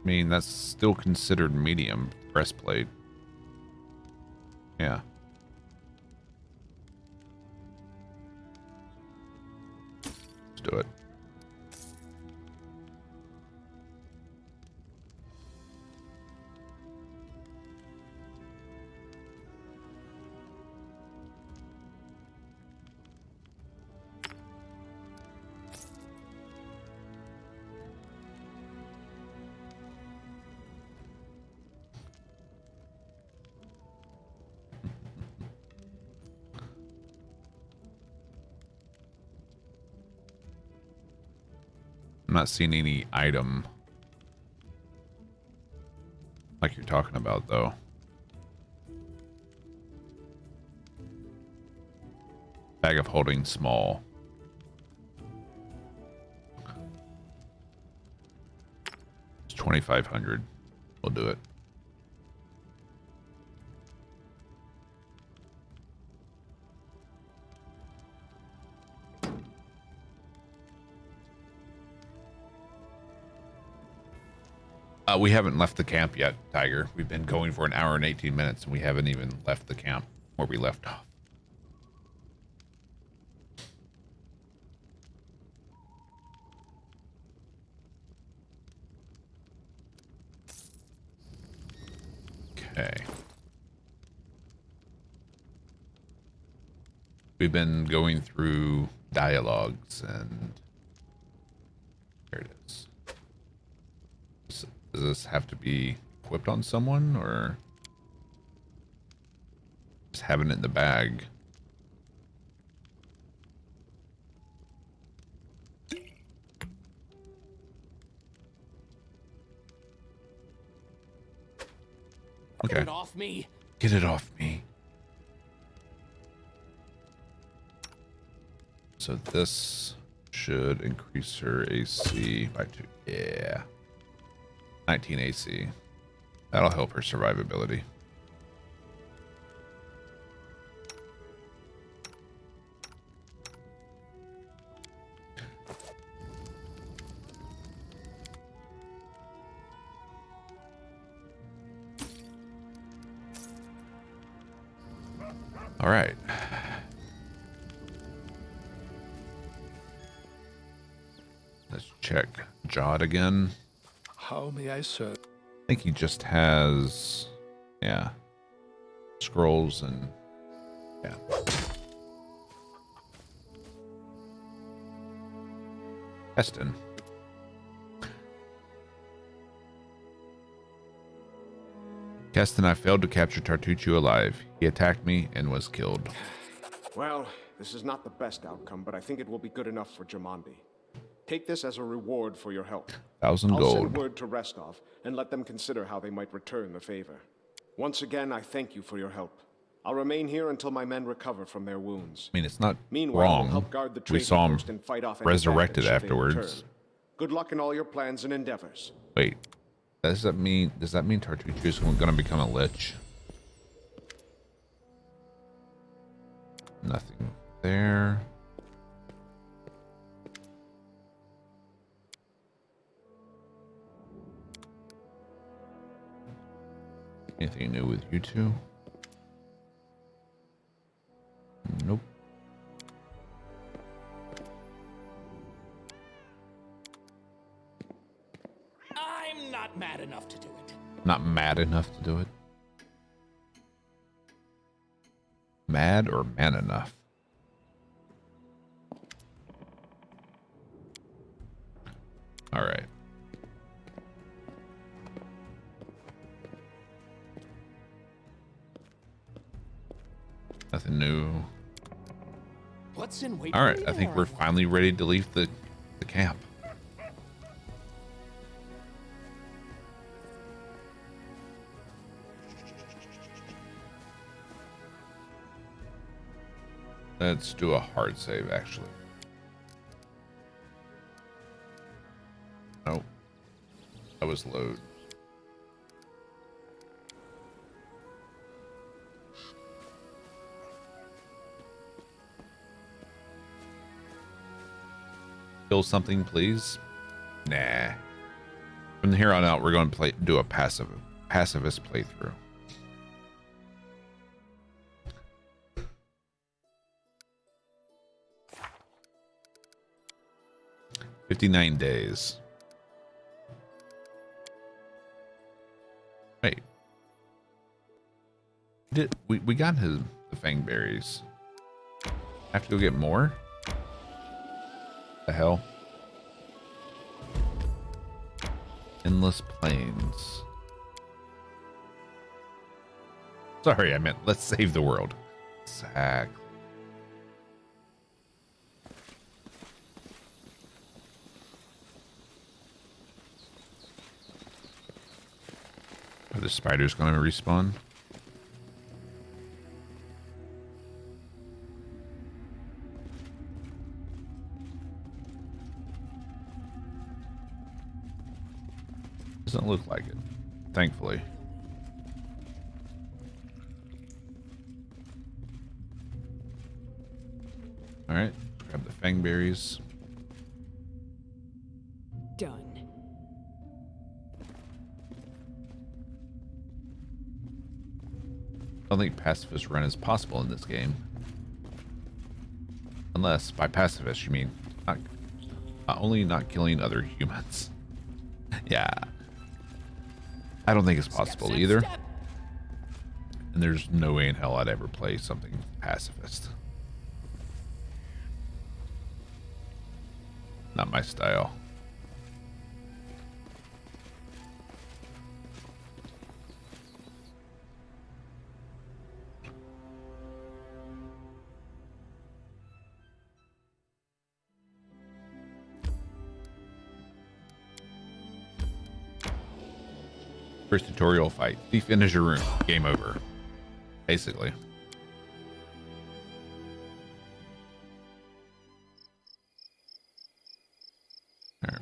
I mean, that's still considered medium breastplate. Yeah. Let's do it. I'm not seeing any item like you're talking about, though. Bag of holding small. It's 2,500. We'll do it. We haven't left the camp yet, Tiger. We've been going for an hour and 18 minutes, and we haven't even left the camp where we left off. Okay. We've been going through dialogues, and there it is. Does this have to be equipped on someone, or just having it in the bag? Okay. Get it off me. Get it off me. So this should increase her AC by 2. Yeah. 19 AC. That'll help her survivability. All right. Let's check Jod again. How may I serve? I think he just has, yeah, scrolls and, yeah. Eston. Keston, I failed to capture Tartuccio alive. He attacked me and was killed. Well, this is not the best outcome, but I think it will be good enough for Jamandi. Take this as a reward for your help. 1,000 I'll gold. send word to Restov and let them consider how they might return the favor. Once again, I thank you for your help. I'll remain here until my men recover from their wounds. I mean, it's not Meanwhile, I'll wrong. help guard the We trading saw him post and fight off any resurrected bandits should they afterwards. return. Good luck in all your plans and endeavors. Wait, does that mean Tartuccio's going to become a lich? Nothing there. Anything new with you two? Nope. I'm not mad enough to do it. Not mad enough to do it. Mad or man enough? All right. Nothing new. What's in wait? All right, I think we're finally ready to leave the camp. Let's do a hard save, actually. Nope. That was load. Kill something, please. Nah. From here on out, we're going to do a pacifist playthrough. "59 days. Wait. We got the fang berries. Have to go get more? The hell? Endless plains. Sorry, I meant let's save the world. Exactly. Are the spiders going to respawn? Doesn't look like it, thankfully. All right, grab the fang berries. Done. don't think pacifist run is possible in this game. Unless by pacifist you mean not only not killing other humans. Yeah. I don't think it's possible either. And there's no way in hell I'd ever play something pacifist. Not my style. First tutorial fight. Thief enters your room. Game over. Basically. All right.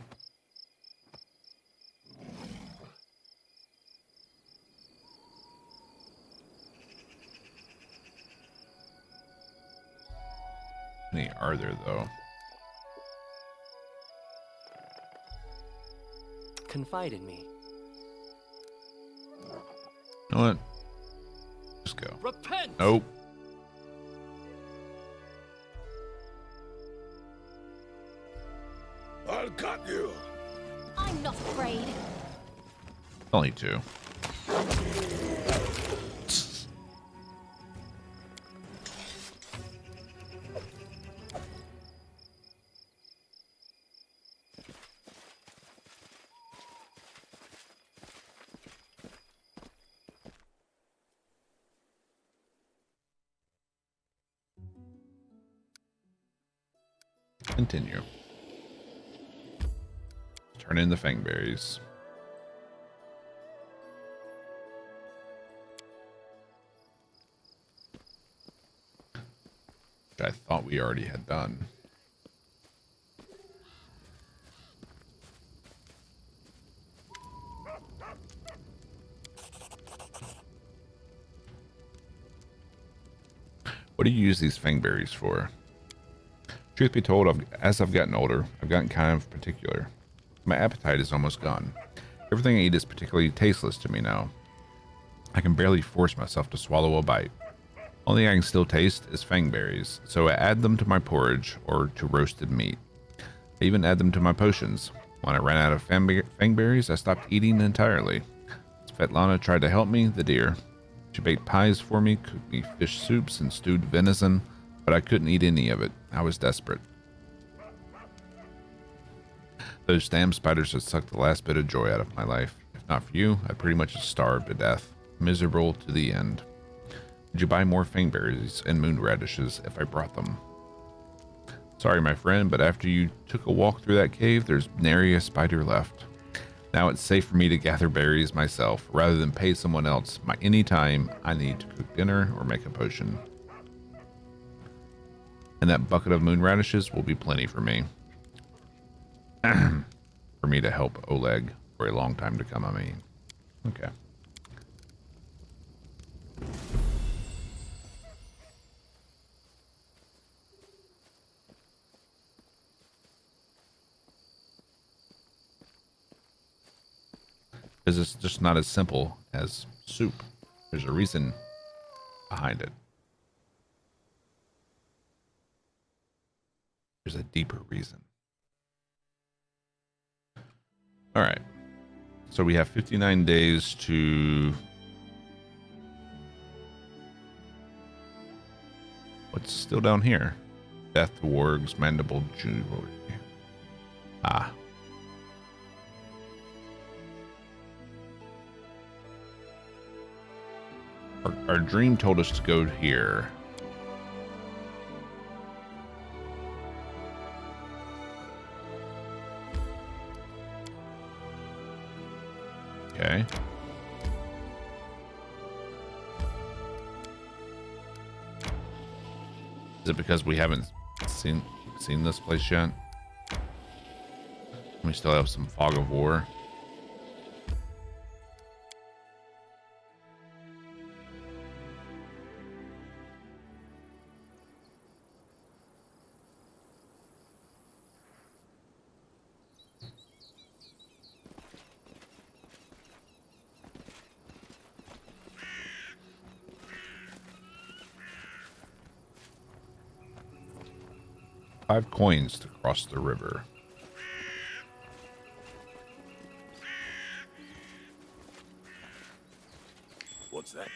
How many are there though? Confide in me. You know what? Just go. Repent! Nope. I'll cut you. I'm not afraid. Only two. Continue. Turn in the fangberries. Which I thought we already had done. What do you use these fangberries for? Truth be told, as I've gotten older, I've gotten kind of particular. My appetite is almost gone. Everything I eat is particularly tasteless to me now. I can barely force myself to swallow a bite. Only thing I can still taste is fangberries, so I add them to my porridge or to roasted meat. I even add them to my potions. When I ran out of fangberries, I stopped eating entirely. Svetlana tried to help me, the dear. She baked pies for me, cooked me fish soups and stewed venison, but I couldn't eat any of it. I was desperate. Those damn spiders had sucked the last bit of joy out of my life. If not for you, I'd pretty much have starved to death. Miserable to the end. Would you buy more fangberries and moon radishes if I brought them? Sorry, my friend, but after you took a walk through that cave, there's nary a spider left. Now it's safe for me to gather berries myself, rather than pay someone else any time I need to cook dinner or make a potion. And that bucket of moon radishes will be plenty for me. For me to help Oleg for a long time to come, I mean. Okay. Because it's just not as simple as soup. There's a reason behind it. There's a deeper reason. All right. So we have 59 days to... What's still down here? Death, wargs, mandible, jewelry. Ah. Our dream told us to go here. Okay. Is it because we haven't seen this place yet? We still have some fog of war. 5 coins to cross the river. What's that thing?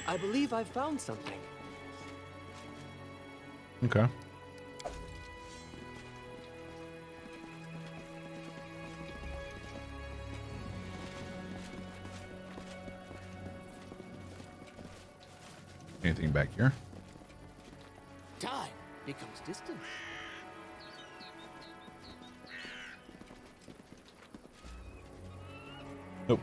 I believe I've found something. Okay. Anything back here? Time becomes distance. Nope.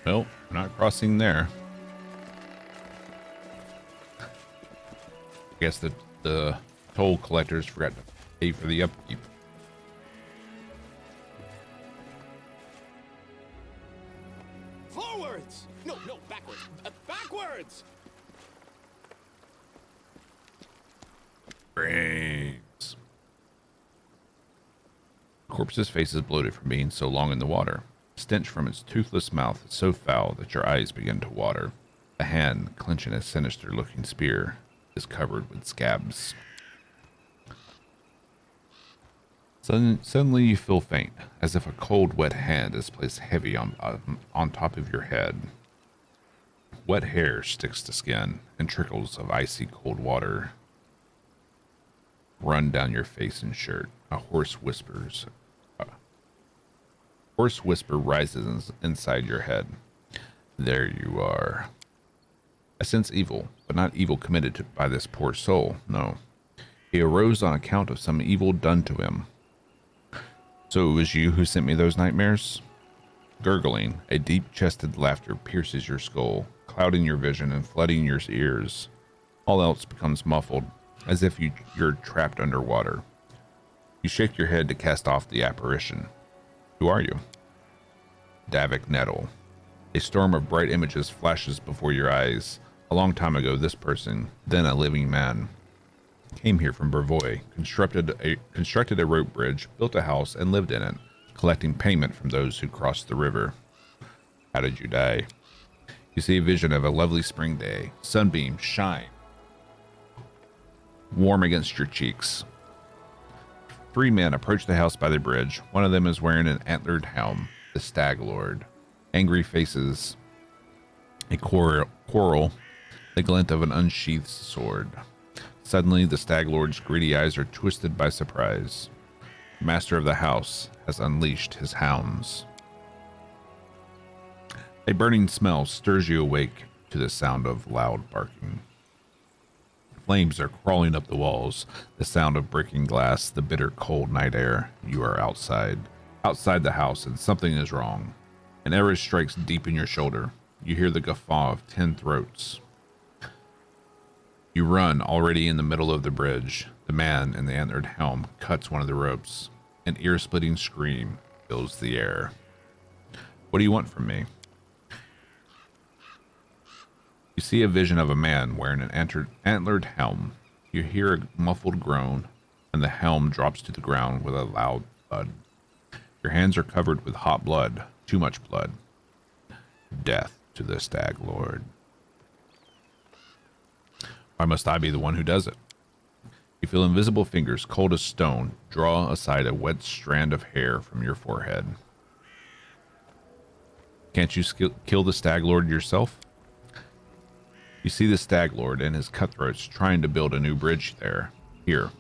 Well, we're not crossing there. I guess the toll collectors forgot to pay for the upkeep. Forwards! No, backwards. Backwards! Brains. The corpse's face is bloated from being so long in the water. Stench from its toothless mouth is so foul that your eyes begin to water. A hand, clenching a sinister-looking spear, is covered with scabs. Suddenly you feel faint, as if a cold, wet hand is placed heavy on top of your head. Wet hair sticks to skin, and trickles of icy cold water run down your face and shirt. A hoarse whisper rises inside your head. There you are. I sense evil, but not evil committed by this poor soul, no. He arose on account of some evil done to him. So it was you who sent me those nightmares? Gurgling, a deep-chested laughter pierces your skull, clouding your vision and flooding your ears. All else becomes muffled, as if you're trapped underwater. You shake your head to cast off the apparition. Who are you? Davik Nettle. A storm of bright images flashes before your eyes. A long time ago, this person, then a living man, came here from Brevoy, constructed a rope bridge, built a house, and lived in it, collecting payment from those who crossed the river. How did you die? You see a vision of a lovely spring day. Sunbeams shine warm against your cheeks. 3 men approach the house by the bridge. One of them is wearing an antlered helm, the Stag Lord. Angry faces, a quarrel, the glint of an unsheathed sword. Suddenly, the Stag Lord's greedy eyes are twisted by surprise. The master of the house has unleashed his hounds. A burning smell stirs you awake to the sound of loud barking. Flames are crawling up the walls, the sound of breaking glass, the bitter cold night air. You are outside the house, and something is wrong. An arrow strikes deep in your shoulder. You hear the guffaw of 10 throats. You run, already in the middle of the bridge. The man in the antlered helm cuts one of the ropes. An ear-splitting scream fills the air. What do you want from me? You see a vision of a man wearing an antlered helm. You hear a muffled groan, and the helm drops to the ground with a loud thud. Your hands are covered with hot blood, too much blood. Death to the Stag Lord. Why must I be the one who does it? You feel invisible fingers, cold as stone, draw aside a wet strand of hair from your forehead. Can't you kill the Stag Lord yourself? You see the Stag Lord and his cutthroats trying to build a new bridge here,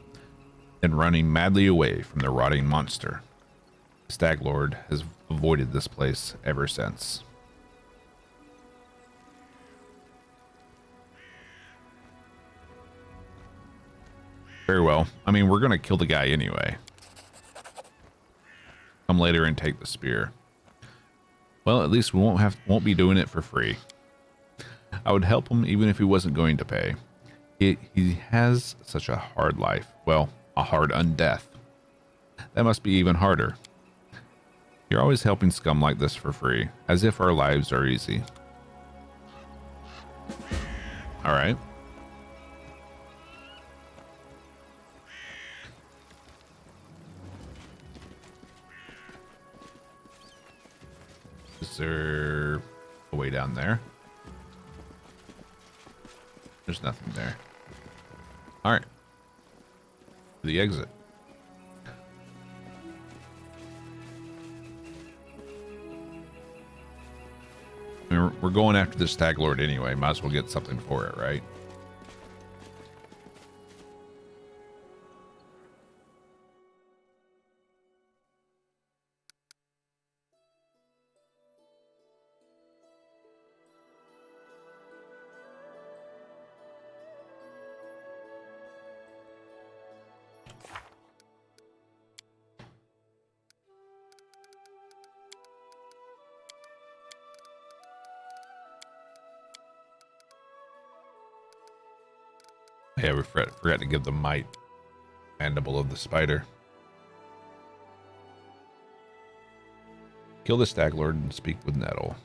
and running madly away from the rotting monster. The Stag Lord has avoided this place ever since. Very well. I mean, we're going to kill the guy anyway. Come later and take the spear. Well, at least we won't be doing it for free. I would help him even if he wasn't going to pay. He has such a hard life. Well, a hard undeath. That must be even harder. You're always helping scum like this for free, as if our lives are easy. All right. Is there a way down there? There's nothing there. All right. The exit. I mean, we're going after the Stag Lord anyway. Might as well get something for it, right? Yeah, we forgot to give the might mandible of the spider. Kill the Stag Lord and speak with Nettle.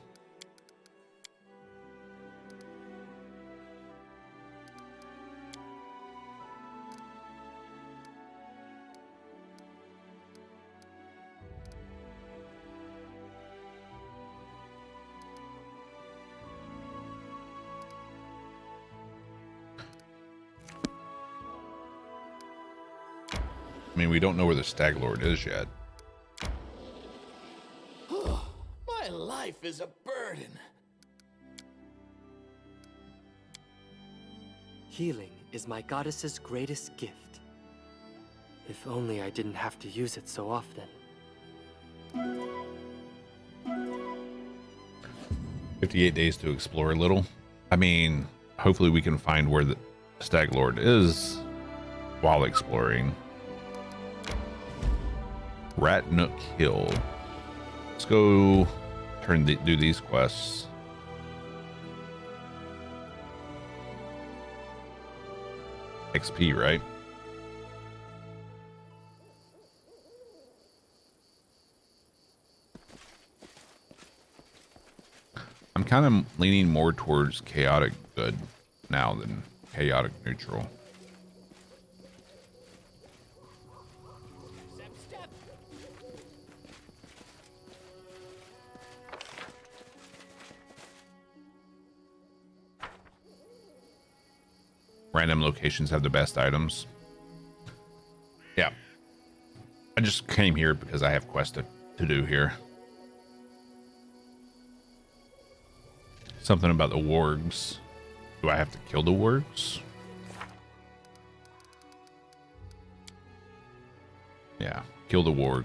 I mean, we don't know where the Stag Lord is yet. My life is a burden. Healing is my goddess's greatest gift. If only I didn't have to use it so often. 58 days to explore a little. I mean, hopefully we can find where the Stag Lord is while exploring. Rat Nook Hill. Let's go do these quests. XP, right? I'm kind of leaning more towards chaotic good now than chaotic neutral. Step. Random locations have the best items. Yeah. I just came here because I have quests to do here. Something about the wargs. Do I have to kill the wargs? Yeah, kill the warg.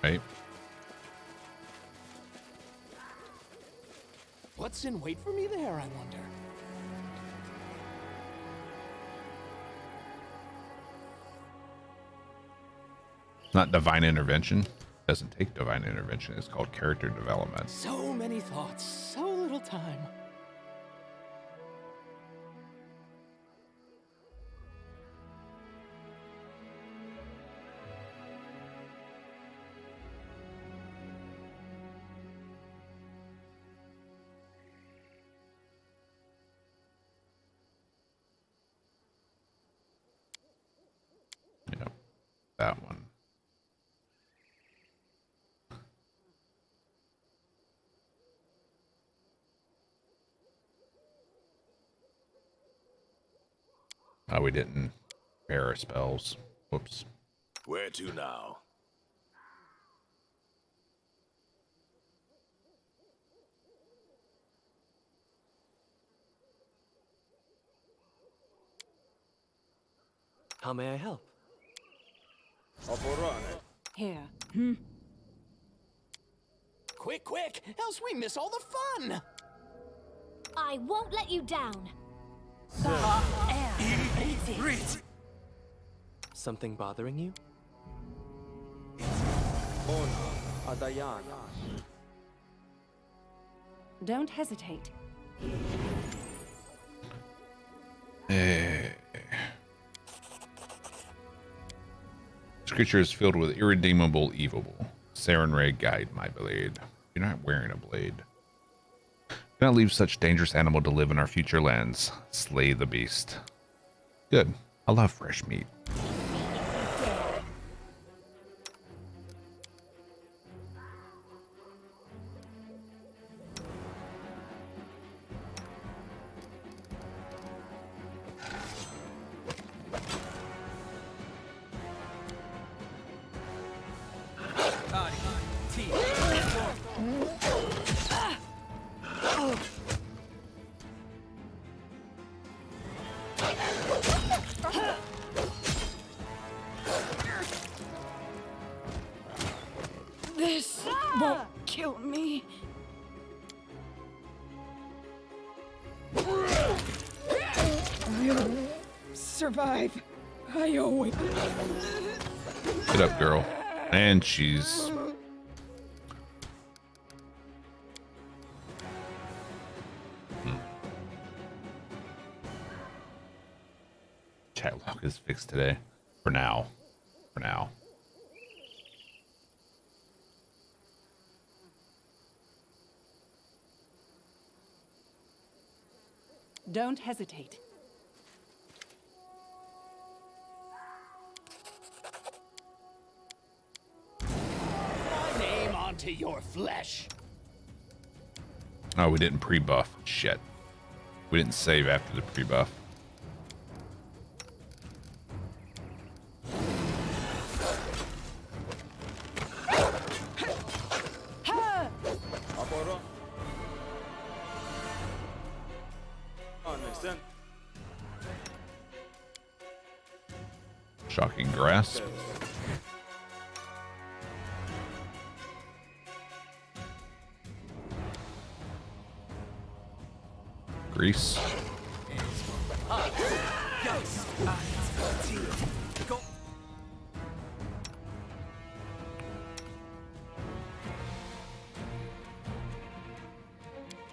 Right. What's in wait for me there, I wonder? Not divine intervention. Doesn't take divine intervention. It's called character development. So many thoughts, so little time. Yeah, that one. Oh, we didn't pair our spells. Whoops. Where to now? How may I help? Here. Quick, else we miss all the fun! I won't let you down. Something bothering you? Don't hesitate. This creature is filled with irredeemable evil. Saren Ray, guide my blade. You're not wearing a blade. Do not leave such dangerous animal to live in our future lands. Slay the beast. Good. I love fresh meat. This won't kill me. I'll survive. I always. Get up, girl. And she's... Chat lock is fixed today. For now. For now. Don't hesitate. My name onto your flesh. Oh, we didn't pre-buff. Shit. We didn't save after the pre-buff. Shocking grasp. Grease.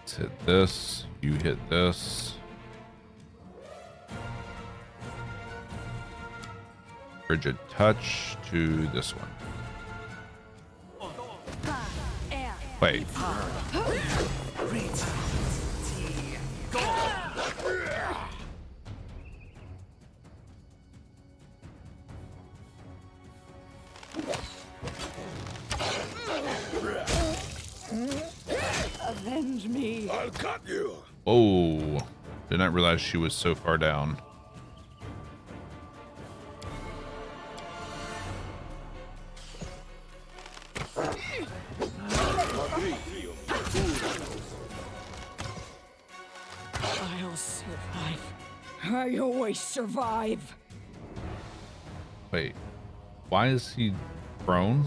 Let's hit this. You hit this. Frigid touch to this one. Wait. Avenge me. I'll cut you. Oh, did not realize she was so far down. I'll survive. I always survive. Wait, why is he prone?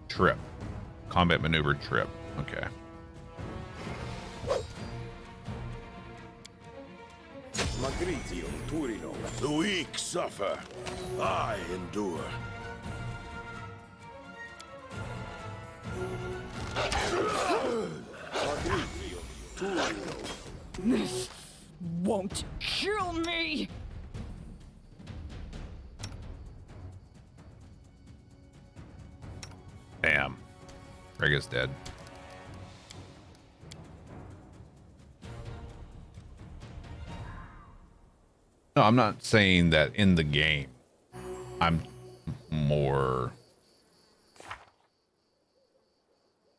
Trip. Combat maneuver trip. Okay. The weak suffer. I endure. This won't kill me. Damn. Rega's dead. No, I'm not saying that in the game. I'm more...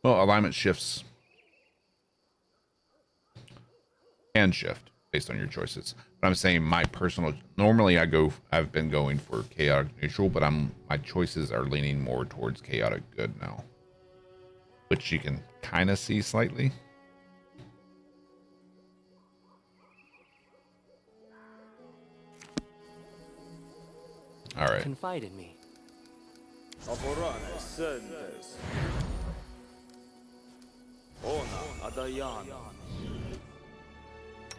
Well, alignment shifts can shift based on your choices. But I'm saying my personal... Normally I've been going for chaotic neutral, but my choices are leaning more towards chaotic good now. Which you can kind of see slightly. All right. Confide in me.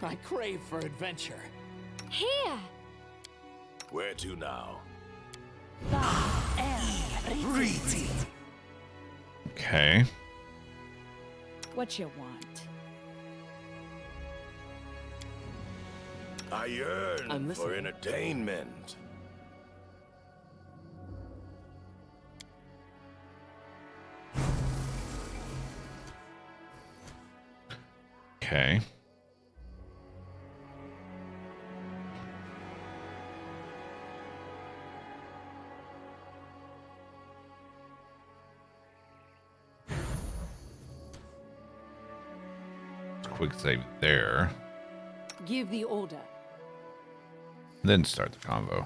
I crave for adventure. Here. Where to now? Okay. What you want? I yearn I'm for listening. entertainment. Okay. Quick save there. Give the order. Then start the convo.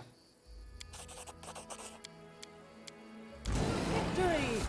Victory!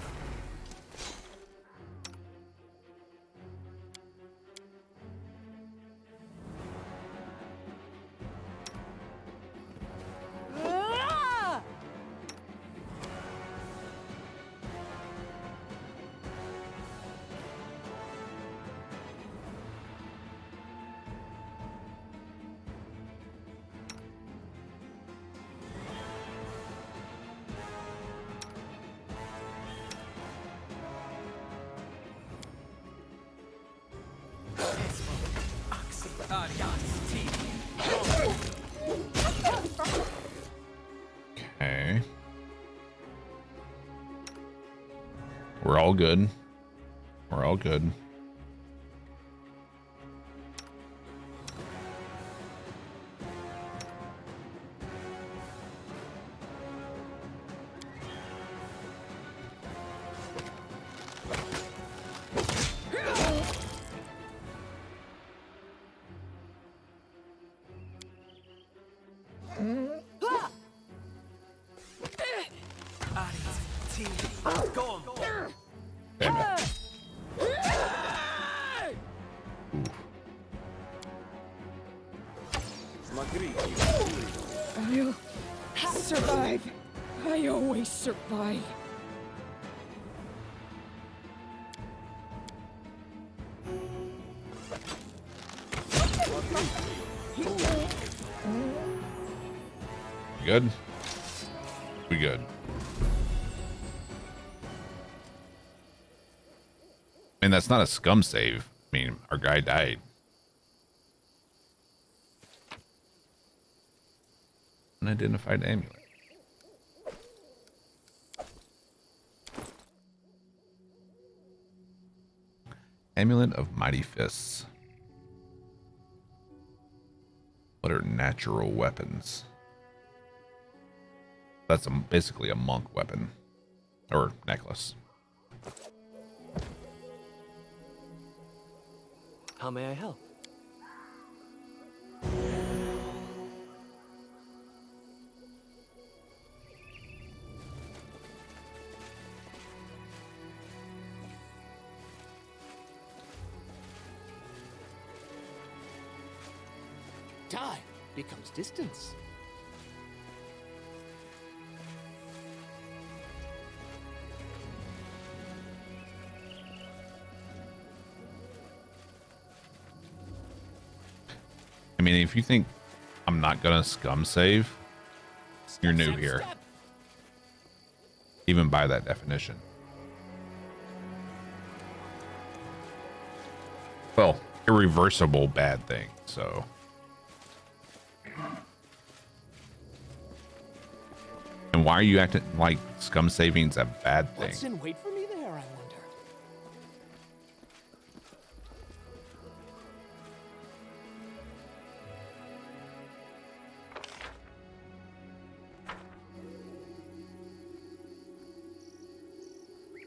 Ah! Okay. We're all good. We're all good. Damn it. I'll survive. I always survive. Good? We good. And that's not a scum save. I mean, our guy died. Unidentified amulet. Amulet of Mighty Fists. What are natural weapons? That's basically a monk weapon. Or necklace. How may I help? Time becomes distance. I mean, if you think I'm not gonna scum save, you're new here. Step. Even by that definition. Well, irreversible bad thing, so. And why are you acting like scum saving's a bad thing? What's in wait for me there, I wonder?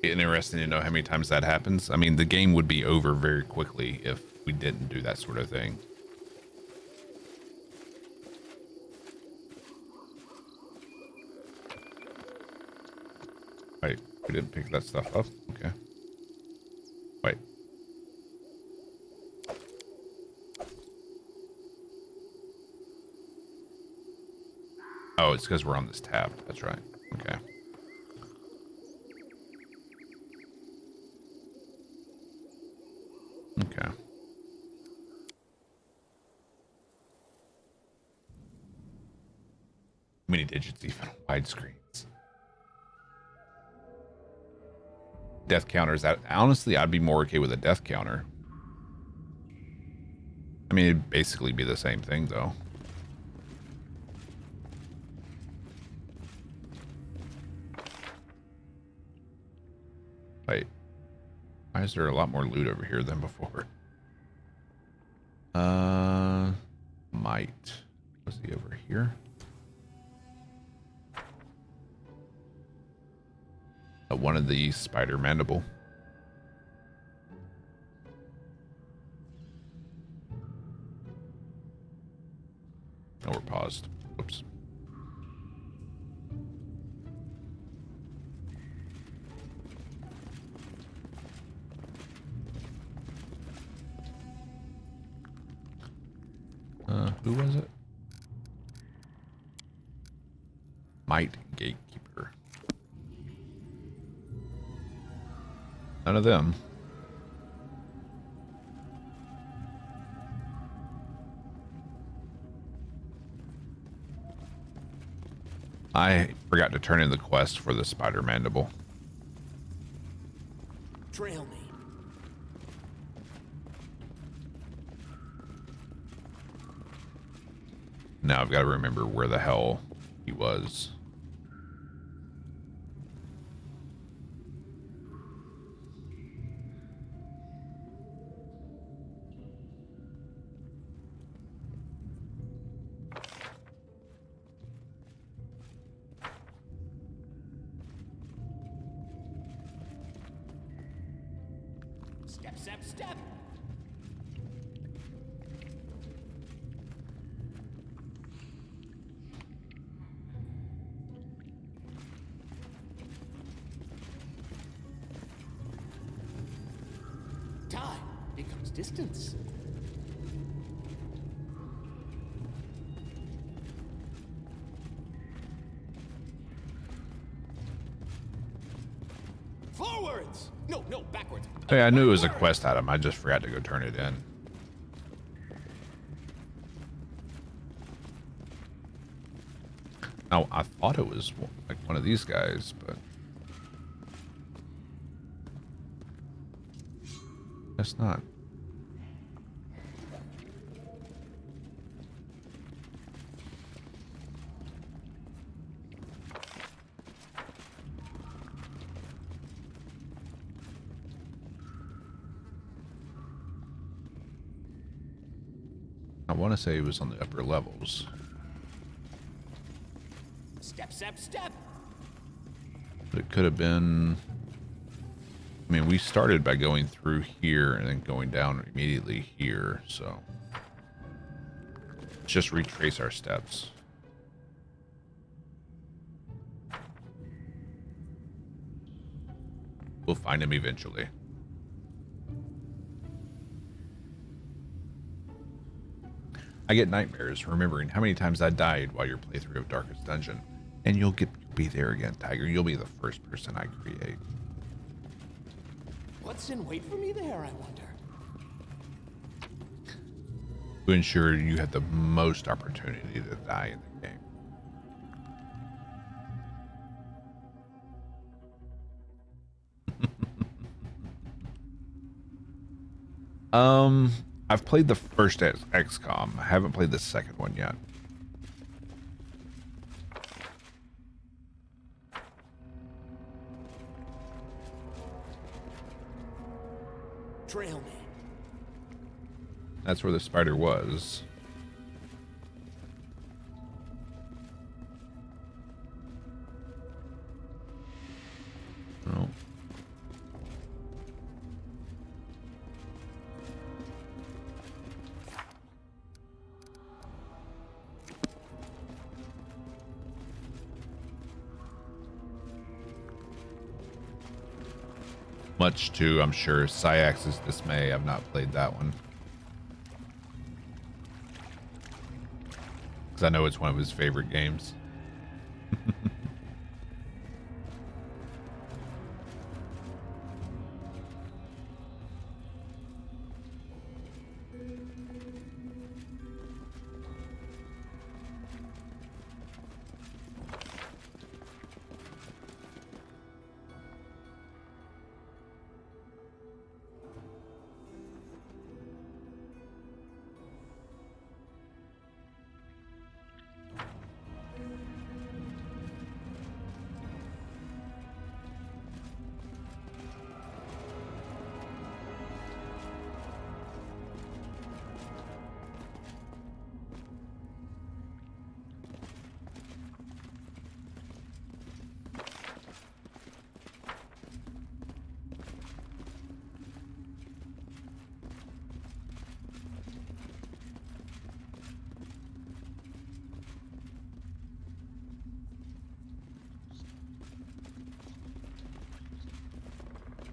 Interesting to know how many times that happens. I mean, the game would be over very quickly if we didn't do that sort of thing. Wait, we didn't pick that stuff up? Okay. Wait. Oh, it's because we're on this tab. That's right. Okay. Okay. many digits, even widescreens. Death counters. That honestly, I'd be more okay with a death counter. I mean, it'd basically be the same thing, though. Wait, why is there a lot more loot over here than before? Might. Was he over here? One of the spider mandible. Oh, we're paused. Whoops. Who was it? Might Gatekeeper. None of them. I forgot to turn in the quest for the spider mandible. Trail me. Now I've got to remember where the hell he was. Step, step, step. Time becomes distance. Forwards! No, no, backwards. Hey, I knew it was a quest item. I just forgot to go turn it in. Now, I thought it was like one of these guys, but guess not. I want to say it was on the upper levels. Step, step, step. But it could have been... I mean, we started by going through here and then going down immediately here, so... Let's just retrace our steps. We'll find him eventually. I get nightmares remembering how many times I died while your playthrough of Darkest Dungeon. And you'll be there again, Tiger. You'll be the first person I create. What's in wait for me there, I wonder? To ensure you have the most opportunity to die in the game. I've played the first XCOM. I haven't played the second one yet. Trail me. That's where the spider was. Oh. Much to, I'm sure, Syax's dismay, I've not played that one. Because I know it's one of his favorite games.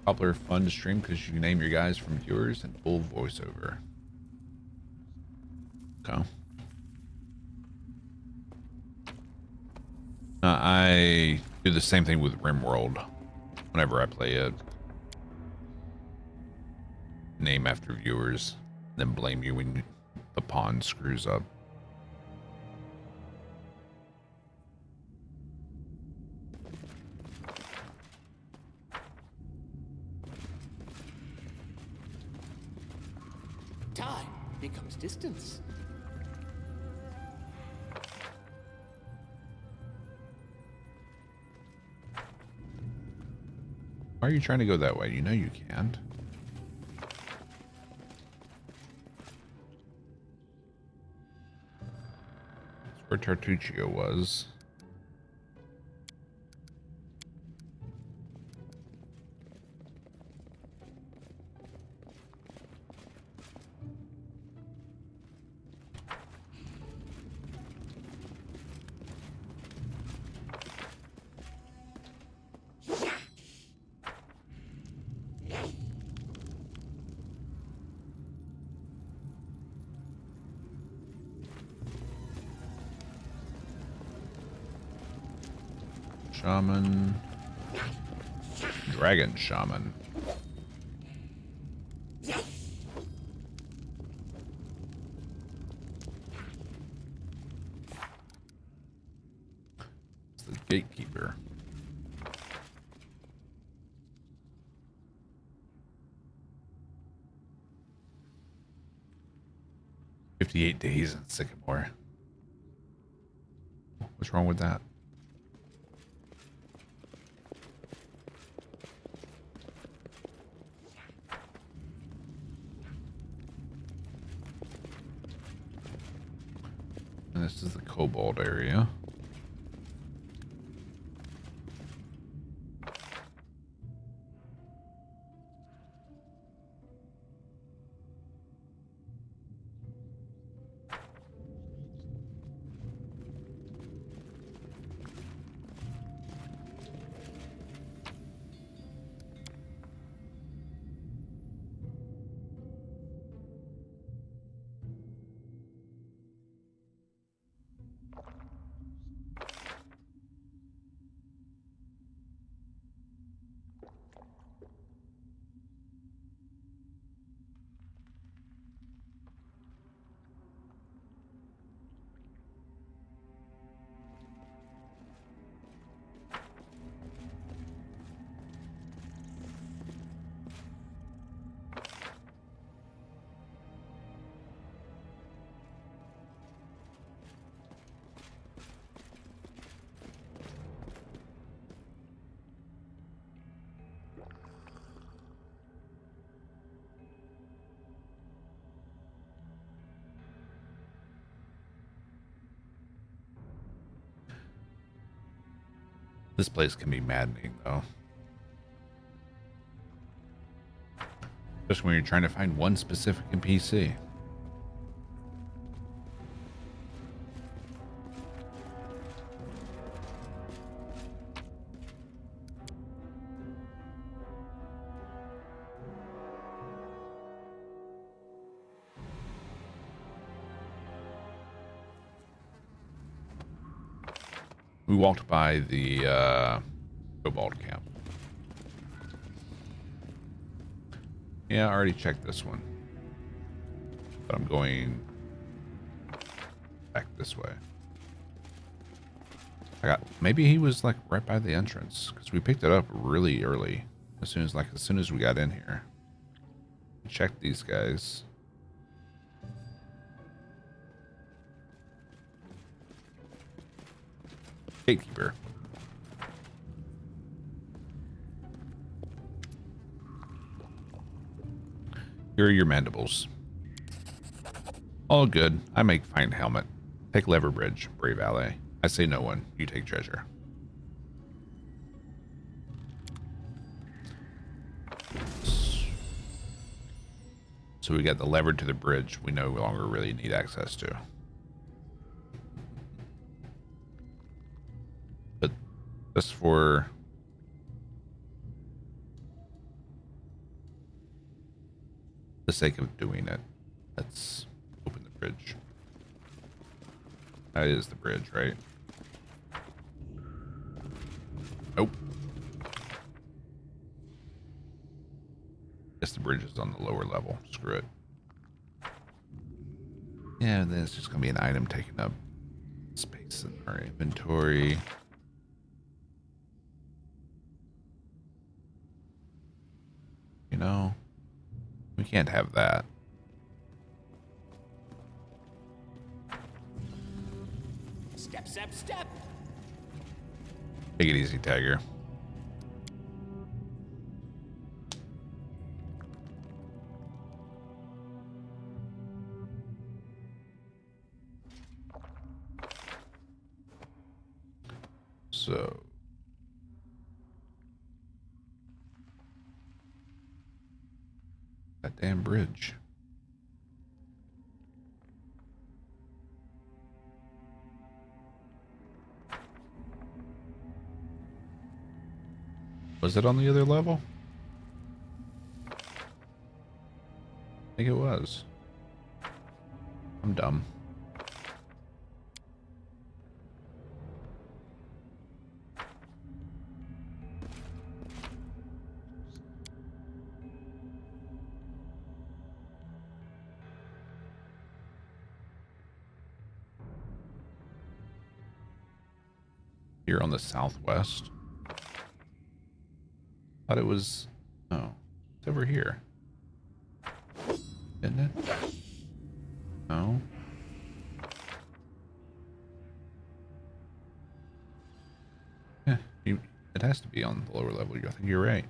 Popular, fun to stream because you name your guys from viewers and full voiceover. Okay. I do the same thing with RimWorld. Whenever I play it, name after viewers, then blame you when the pawn screws up. Time becomes distance. Why are you trying to go that way? You know you can't. That's where Tartuccio was. Shaman. Dragon Shaman. It's the gatekeeper. "58 days in Sycamore." What's wrong with that? And this is the Cobalt area. This place can be maddening, though. Especially when you're trying to find one specific NPC. We walked by the Cobalt camp. Yeah, I already checked this one. But I'm going back this way. Maybe he was like right by the entrance because we picked it up really early. As soon as we got in here. Check these guys. Gatekeeper. Here are your mandibles. All good. I make fine helmet. Take lever bridge, brave ally. I say no one. You take treasure. So we got the lever to the bridge we no longer really need access to. But just for the sake of doing it, let's open the bridge. That is the bridge, right? Nope. Guess the bridge is on the lower level. Screw it. Yeah, then it's just gonna be an item taking up space in our inventory. You know, we can't have that. Step, step, step. Take it easy, Tiger. So that damn bridge. Was it on the other level? I think it was. I'm dumb. Here on the southwest. Thought it was. Oh, it's over here. Isn't it? No. Yeah, it has to be on the lower level. I think you're right.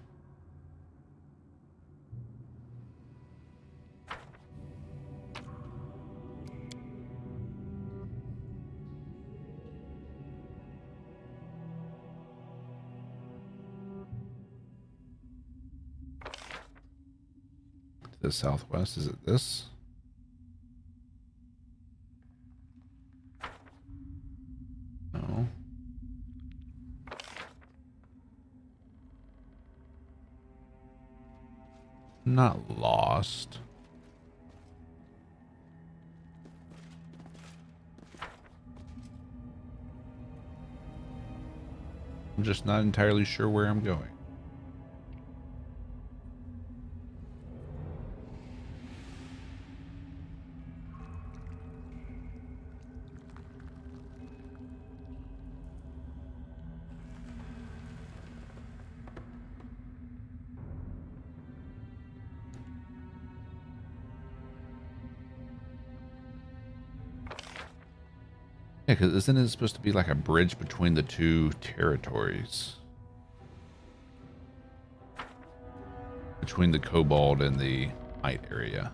To the southwest, is it this? No. Not lost. I'm just not entirely sure where I'm going. Yeah, because isn't it supposed to be like a bridge between the two territories? Between the Kobold and the Light area.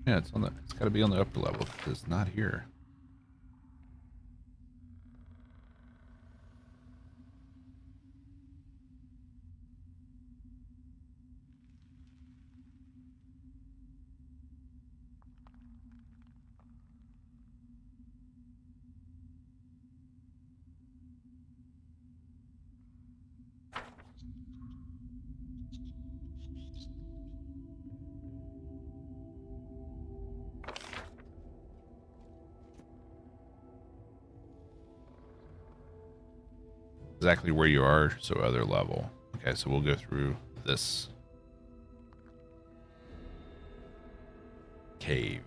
Yeah, it's got to be on the upper level because it's not here. Exactly where you are, so other level. Okay, so we'll go through this cave.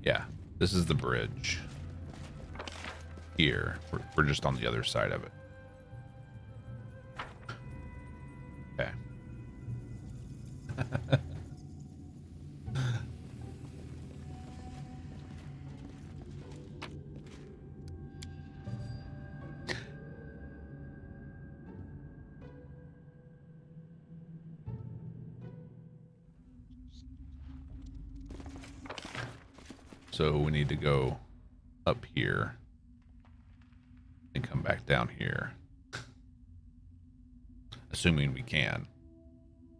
Yeah, this is the bridge. Here, we're just on the other side of it. Okay. So we need to go up here and come back down here. Assuming we can.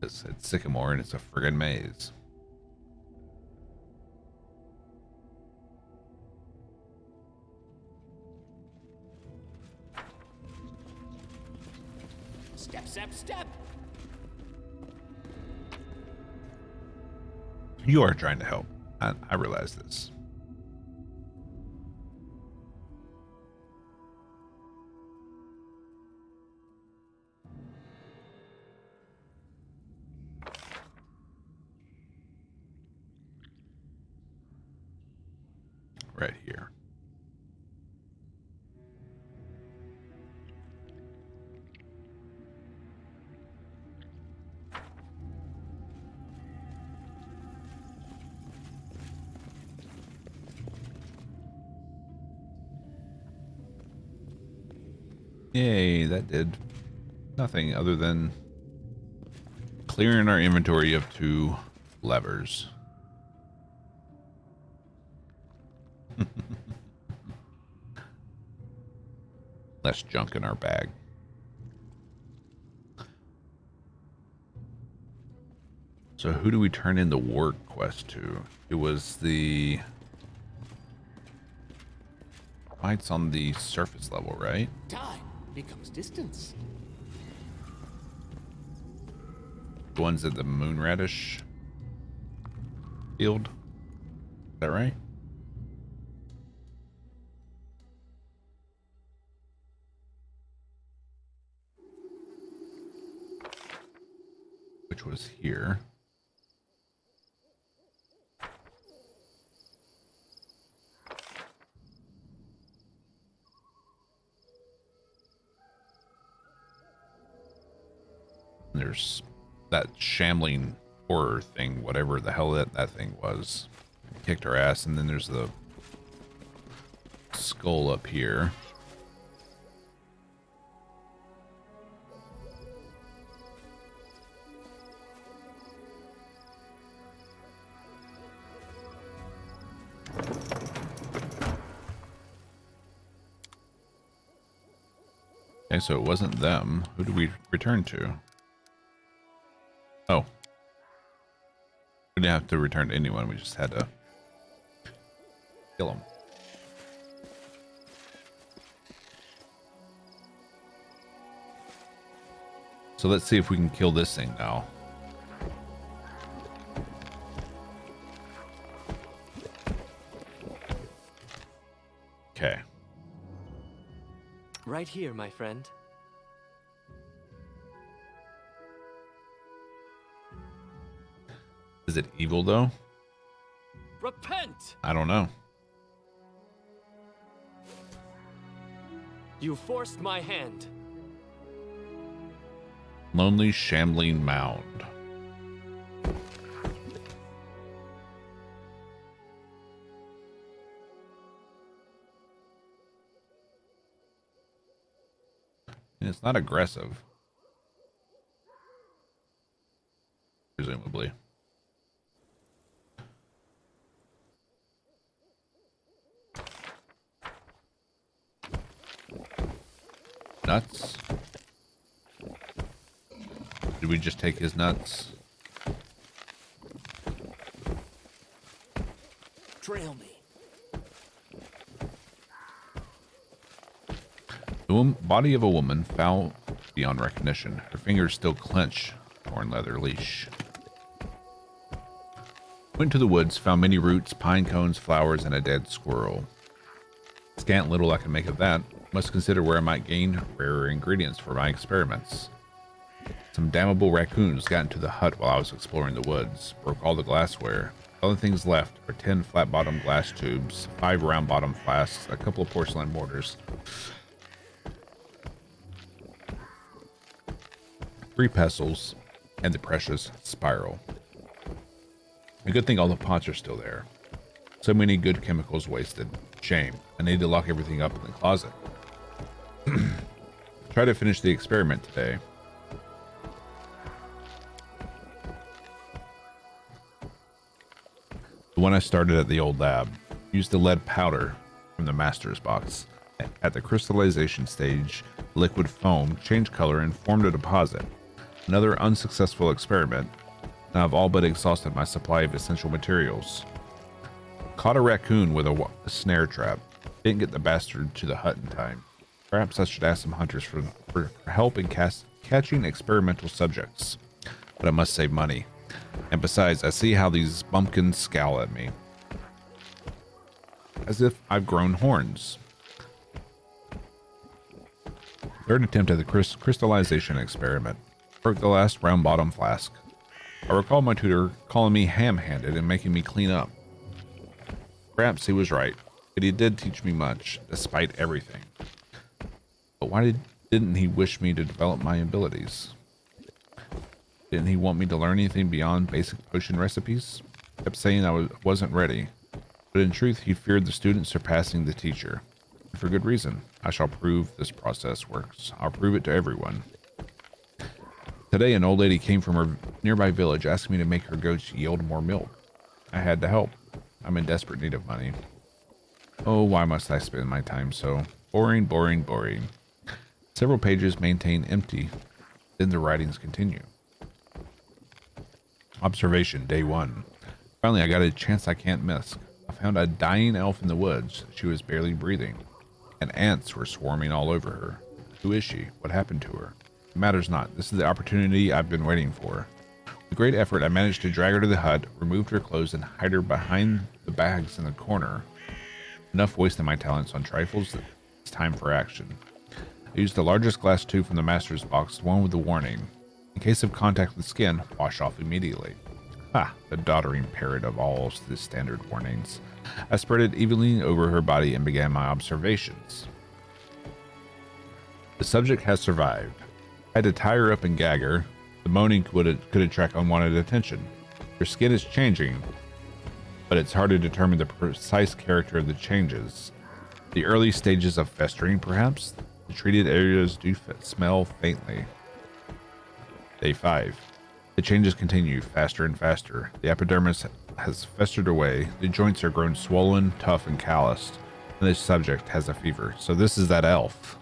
It's Sycamore and it's a friggin' maze. Step, step, step. You are trying to help. I realize this. Right here. Yay, that did nothing other than clearing our inventory of 2 levers. Less junk in our bag. So who do we turn in the work quest to? It was the fights on the surface level, right? Time becomes distance. The ones at the moonradish field. Is that right? Which was here. There's that shambling horror thing, whatever the hell that thing was. Kicked our ass, and then there's the skull up here. Okay, so it wasn't them. Who do we return to? Oh. We didn't have to return to anyone. We just had to kill them. So let's see if we can kill this thing now. Okay. Right here, my friend. Is it evil though? Repent! I don't know. You forced my hand. Lonely shambling mound. And it's not aggressive. Presumably. Nuts. Did we just take his nuts? Trail me. The body of a woman, foul beyond recognition. Her fingers still clench torn leather leash. Went to the woods, found many roots, pine cones, flowers, and a dead squirrel. Scant little I can make of that. Must consider where I might gain rarer ingredients for my experiments. Some damnable raccoons got into the hut while I was exploring the woods, broke all the glassware. The only things left are 10 flat-bottom glass tubes, 5 round-bottom flasks, a couple of porcelain mortars, 3 pestles, and the precious spiral. A good thing all the pots are still there. So many good chemicals wasted. Shame. I need to lock everything up in the closet. Try to finish the experiment today. The one I started at the old lab. Used the lead powder from the master's box. At the crystallization stage, liquid foam changed color and formed a deposit. Another unsuccessful experiment. Now I've all but exhausted my supply of essential materials. Caught a raccoon with a snare trap. Didn't get the bastard to the hut in time. Perhaps I should ask some hunters for help in catching experimental subjects. But I must save money. And besides, I see how these bumpkins scowl at me. As if I've grown horns. Third attempt at the crystallization experiment. Broke the last round bottom flask. I recall my tutor calling me ham-handed and making me clean up. Perhaps he was right, but he did teach me much, despite everything. But why didn't he wish me to develop my abilities? Didn't he want me to learn anything beyond basic potion recipes? Kept saying I wasn't ready, but in truth he feared the student surpassing the teacher. And for good reason. I shall prove this process works. I'll prove it to everyone. Today an old lady came from her nearby village asking me to make her goats yield more milk. I had to help. I'm in desperate need of money. Oh, why must I spend my time so? Boring, boring, boring. Several pages maintain empty. Then the writings continue. Observation, day 1. Finally, I got a chance I can't miss. I found a dying elf in the woods. She was barely breathing, and ants were swarming all over her. Who is she? What happened to her? It matters not. This is the opportunity I've been waiting for. With great effort, I managed to drag her to the hut, removed her clothes, and hide her behind the bags in the corner. Enough wasting my talents on trifles. It's time for action. I used the largest glass tube from the master's box, the one with the warning. In case of contact with skin, wash off immediately. Ha! The doddering parrot of all the standard warnings. I spread it evenly over her body and began my observations. The subject has survived. I had to tie her up and gag her. The moaning could attract unwanted attention. Her skin is changing, but it's hard to determine the precise character of the changes. The early stages of festering, perhaps? The treated areas do smell faintly. Day 5. The changes continue, faster and faster. The epidermis has festered away, the joints are grown swollen, tough, and calloused, and the subject has a fever. So this is that elf.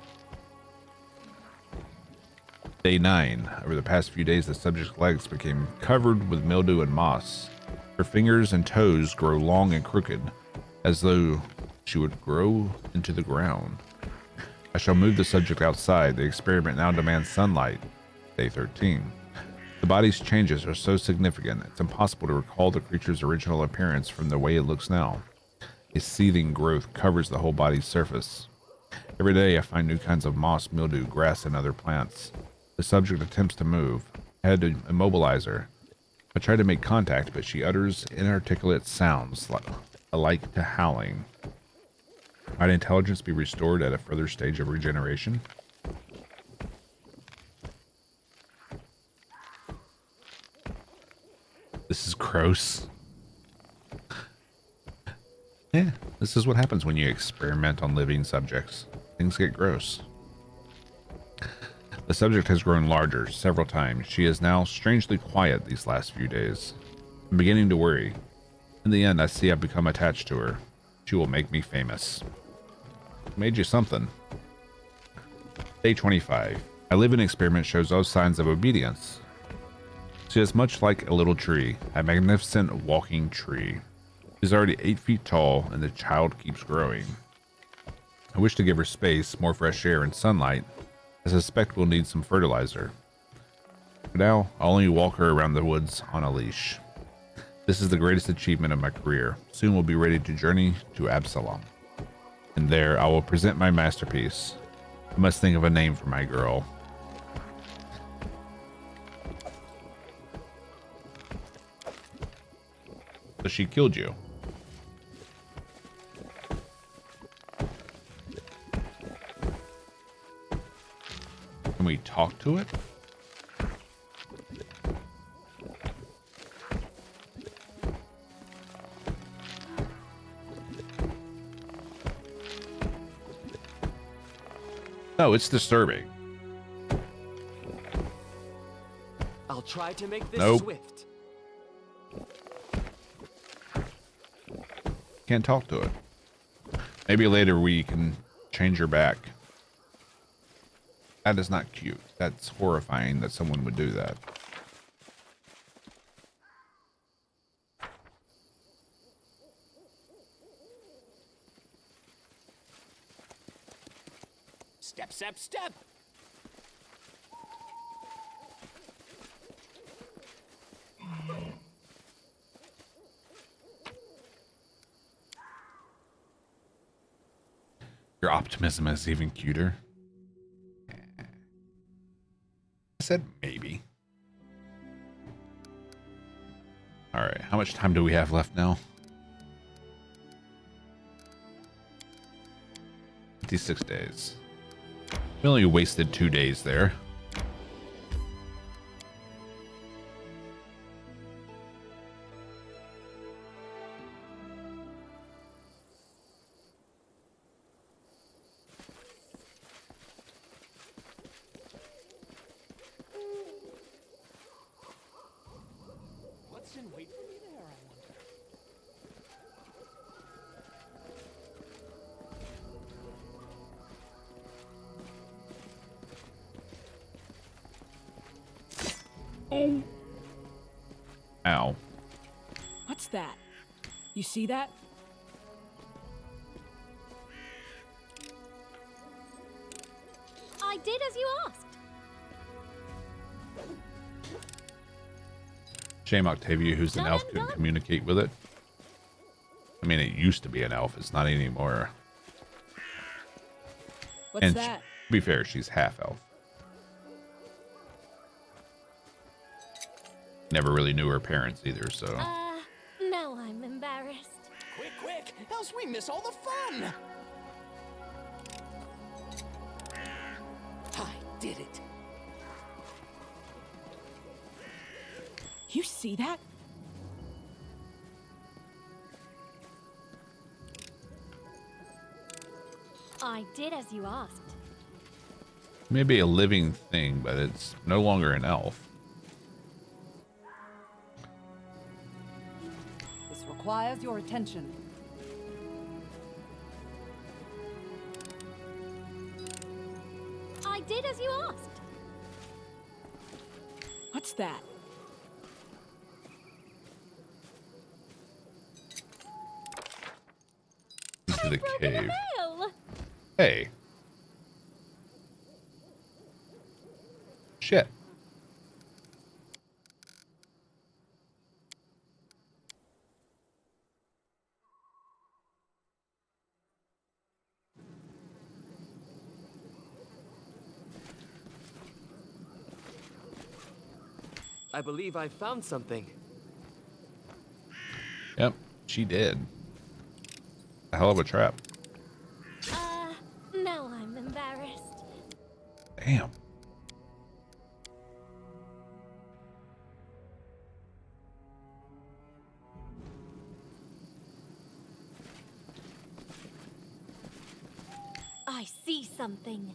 Day 9. Over the past few days, the subject's legs became covered with mildew and moss. Her fingers and toes grow long and crooked, as though she would grow into the ground. I shall move the subject outside. The experiment now demands sunlight. Day 13. The body's changes are so significant, it's impossible to recall the creature's original appearance from the way it looks now. A seething growth covers the whole body's surface. Every day I find new kinds of moss, mildew, grass, and other plants. The subject attempts to move. I had to immobilize her. I try to make contact, but she utters inarticulate sounds alike to howling. Might intelligence be restored at a further stage of regeneration? This is gross. Yeah, this is what happens when you experiment on living subjects. Things get gross. The subject has grown larger several times. She is now strangely quiet these last few days. I'm beginning to worry. In the end, I see I've become attached to her. She will make me famous. Made you something. Day 25. I live in experiment shows no signs of obedience. She is much like a little tree, a magnificent walking tree. She's already 8 feet tall, and the child keeps growing. I wish to give her space, more fresh air, and sunlight. I suspect we'll need some fertilizer. For now, I'll only walk her around the woods on a leash. This is the greatest achievement of my career. Soon we'll be ready to journey to Absalom. And there, I will present my masterpiece. I must think of a name for my girl. So she killed you. Can we talk to it? No, it's disturbing. I'll try to make this Nope. swift. Can't talk to it. Maybe later we can change her back. That is not cute. That's horrifying that someone would do that. Step, step, step. Your optimism is even cuter. I said maybe. All right, how much time do we have left now? 56 days. We only wasted 2 days there. What's in wait for me there, I wonder? Oh. Ow. What's that? You see that? I did as you asked. Shame Octavia, who's an elf, couldn't communicate with it. I mean, it used to be an elf. It's not anymore. What's And that? to be fair, she's half elf. Never really knew her parents either, so. Now I'm embarrassed. Quick, quick, else we miss all the fun. I did it. You see that? I did as you asked. Maybe a living thing, but it's no longer an elf. This requires your attention. I did as you asked. What's that? Into the Broken cave. nail. Hey. Shit. I believe I found something. Yep, she did. A hell of a trap. Now I'm embarrassed. Damn. I see something.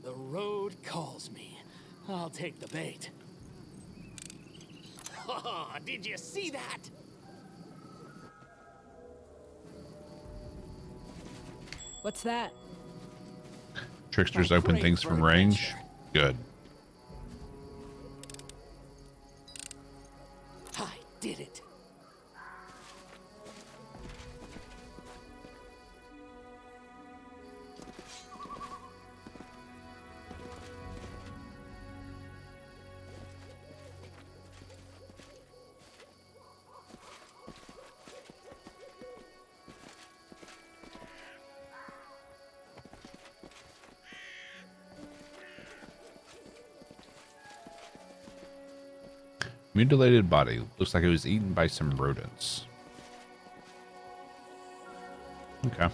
The road calls me. I'll take the bait. Did you see that? What's that? Tricksters I open crave things for from range. adventure. Good. I did it. Mutilated body. Looks like it was eaten by some rodents. Okay.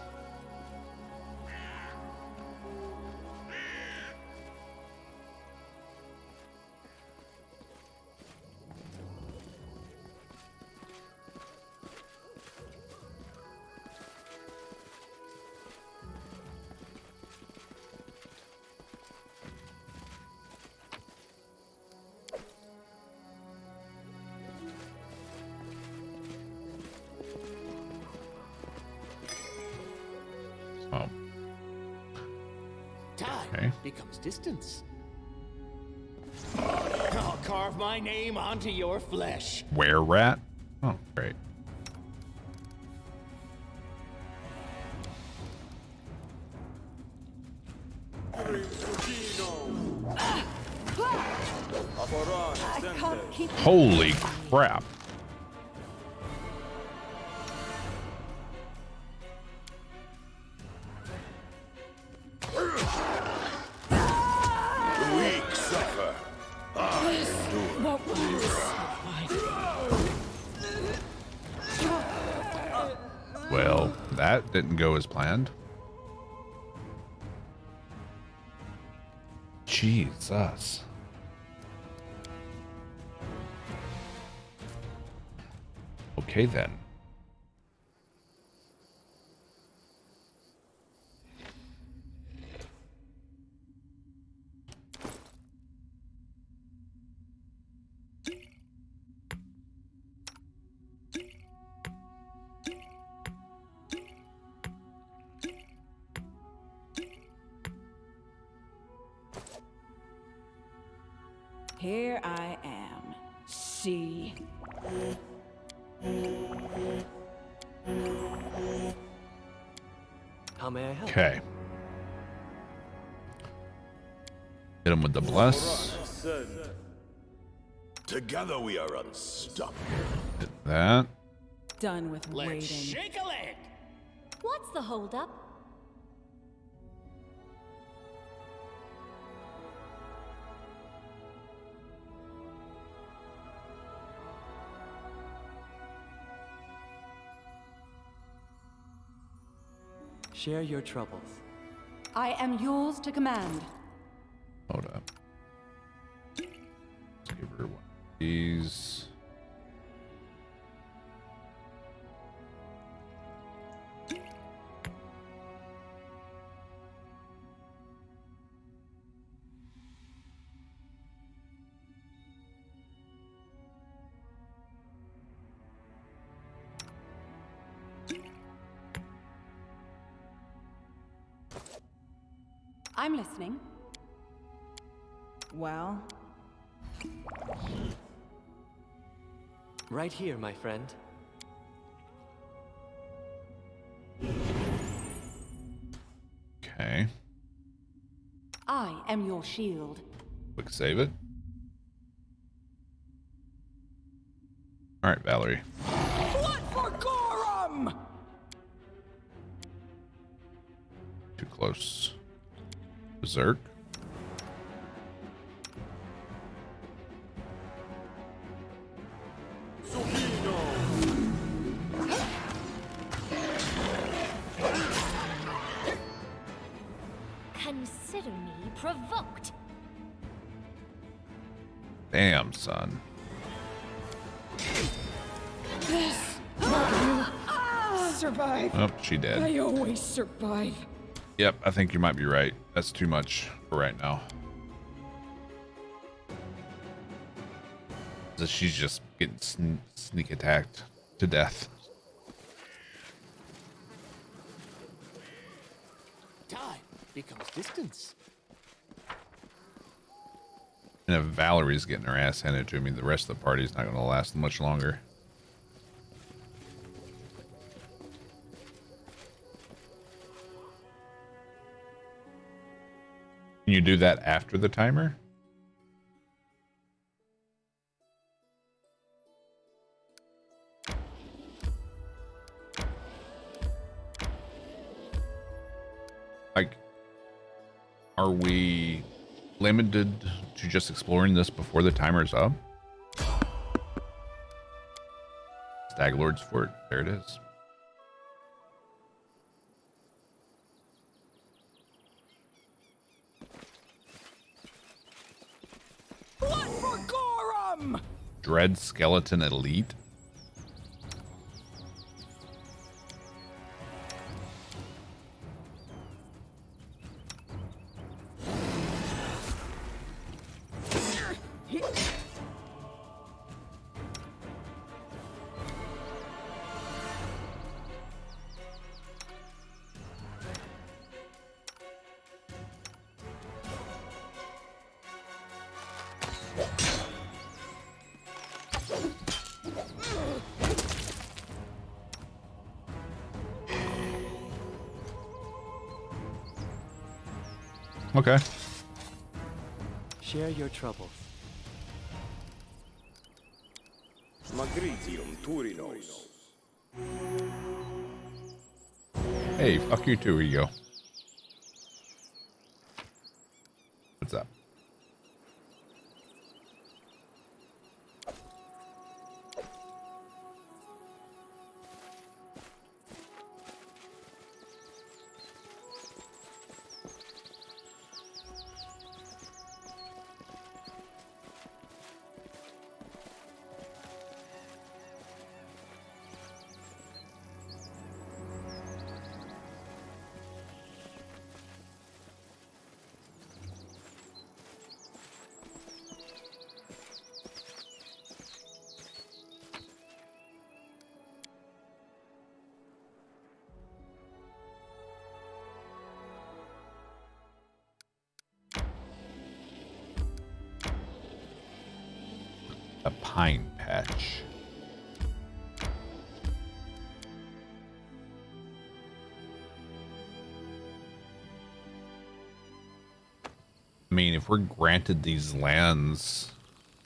Oh. Time Okay. becomes distance. I'll carve my name onto your flesh. Were rat? Oh, great. I can't keep. Holy crap. The weak suffer. What was? Well, that didn't go as planned. Jesus. Okay then. Here I am. See. How may I help? Okay. Hit him with the bless. Together we are unstoppable. Hit that. Done with Let's waiting. shake a leg. What's the holdup? Share your troubles. I am yours to command. Hold up. Let's give her one of these. I'm listening. Well, Right here, my friend. Okay. I am your shield. Quick save it. All right, Valerie. What for Gorum? Too close. Berserk. Consider me provoked. Damn, son. Survive. Oh, she dead. I always survive. Yep, I think you might be right. That's too much for right now. So she's just getting sneak attacked to death. Time becomes distance. And if Valerie's getting her ass handed to me, the rest of the party's not going to last much longer. Can you do that after the timer? Like, are we limited to just exploring this before the timer's up? Stag Lord's Fort. There it is. What for Gorum? Dread Skeleton Elite. Okay. Share your troubles. Magritium Turinos. Hey, fuck you too, Ego. What's up? A pine patch. I mean, if we're granted these lands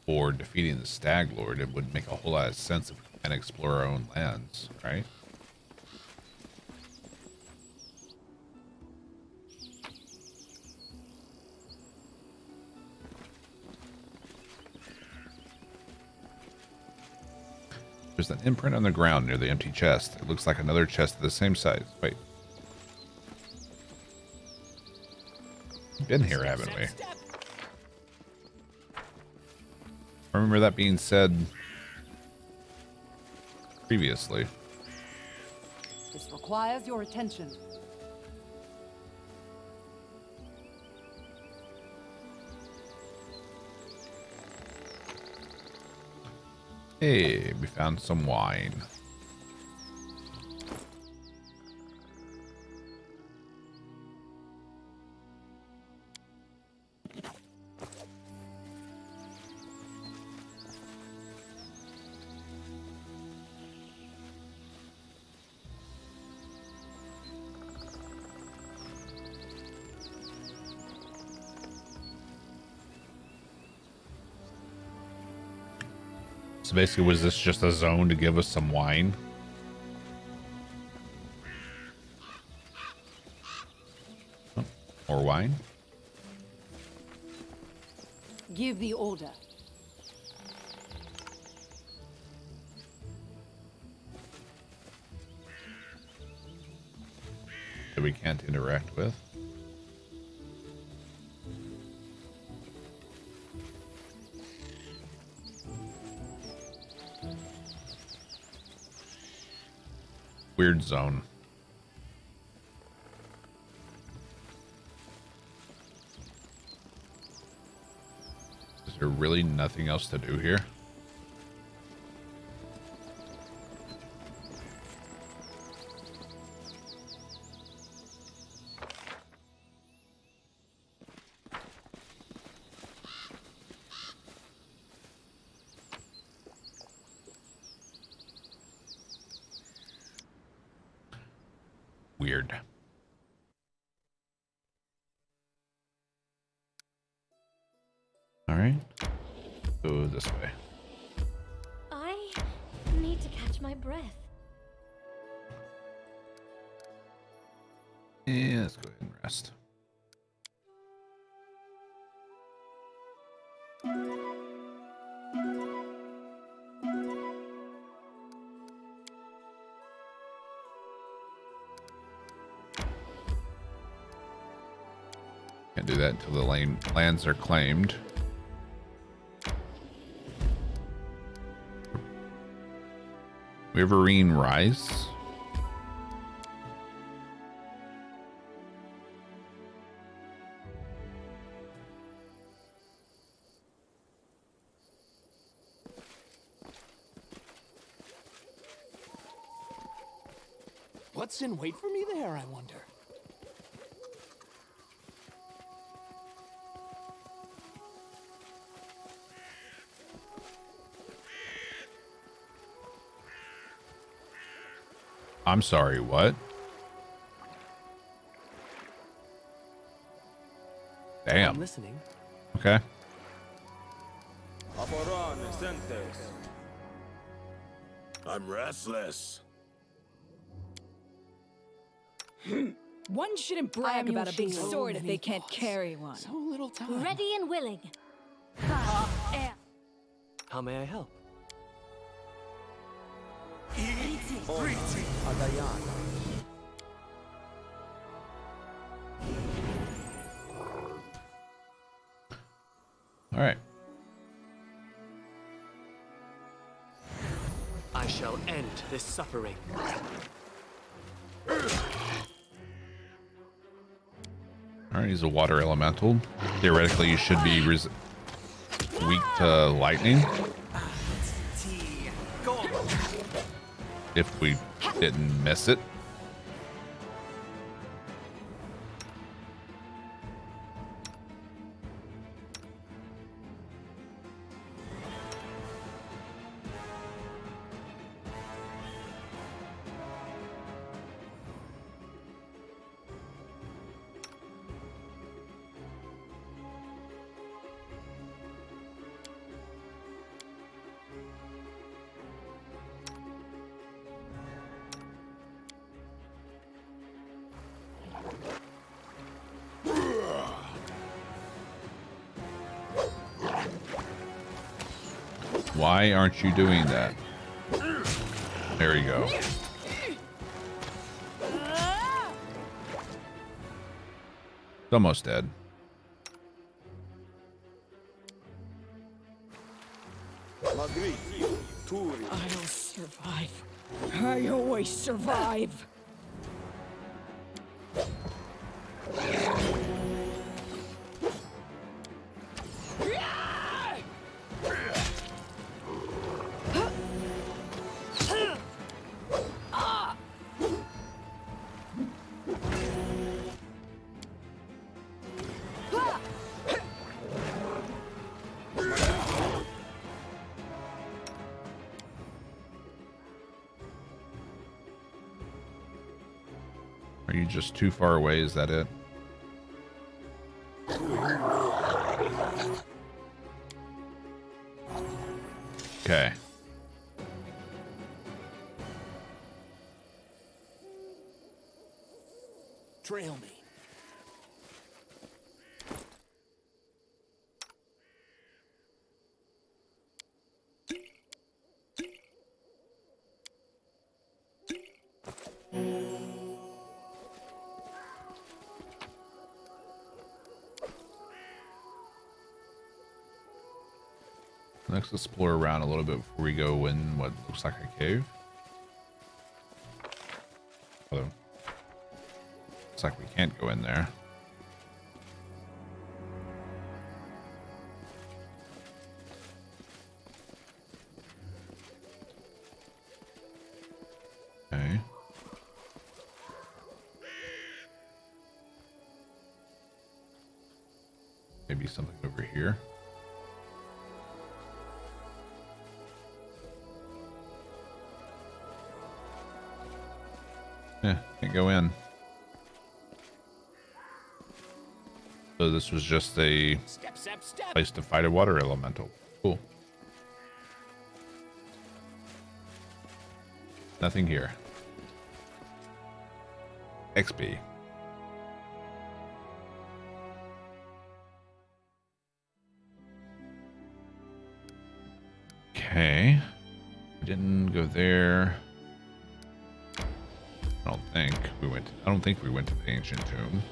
for defeating the Stag Lord, it would make a whole lot of sense if we can explore our own lands, right? There's an imprint on the ground near the empty chest. It looks like another chest of the same size. Wait. We've been here, haven't we? I remember that being said previously. This requires your attention. Hey, we found some wine. So basically, was this just a zone to give us some wine? Oh, more wine? Give the order. That we can't interact with. Weird zone. Is there really nothing else to do here? Weird. All right. Go this way. I need to catch my breath. Yeah, let's go ahead and rest. Can't do that until the lands are claimed. Riverine Rise. What's in wait for me there, I wonder? I'm sorry, what? Damn. I'm listening. Okay. I'm restless. One shouldn't brag about a big sword if they can't carry one. So little time. Ready and willing. How may I help? All right. I shall end this suffering. All right, he's a water elemental. Theoretically, you should be weak to lightning. If we didn't miss it. Why aren't you doing that? There you go. It's almost dead. I'll survive. I always survive. Are you just too far away? Is that it? Okay. Trail me. Let's explore around a little bit before we go in what looks like a cave. Although, looks like we can't go in there. Okay. Maybe something over here. Yeah, can't go in. So this was just a Step, step, step. place to fight a water elemental. Cool. Nothing here. XP. Okay. We didn't go there. I don't think we went to the ancient tomb.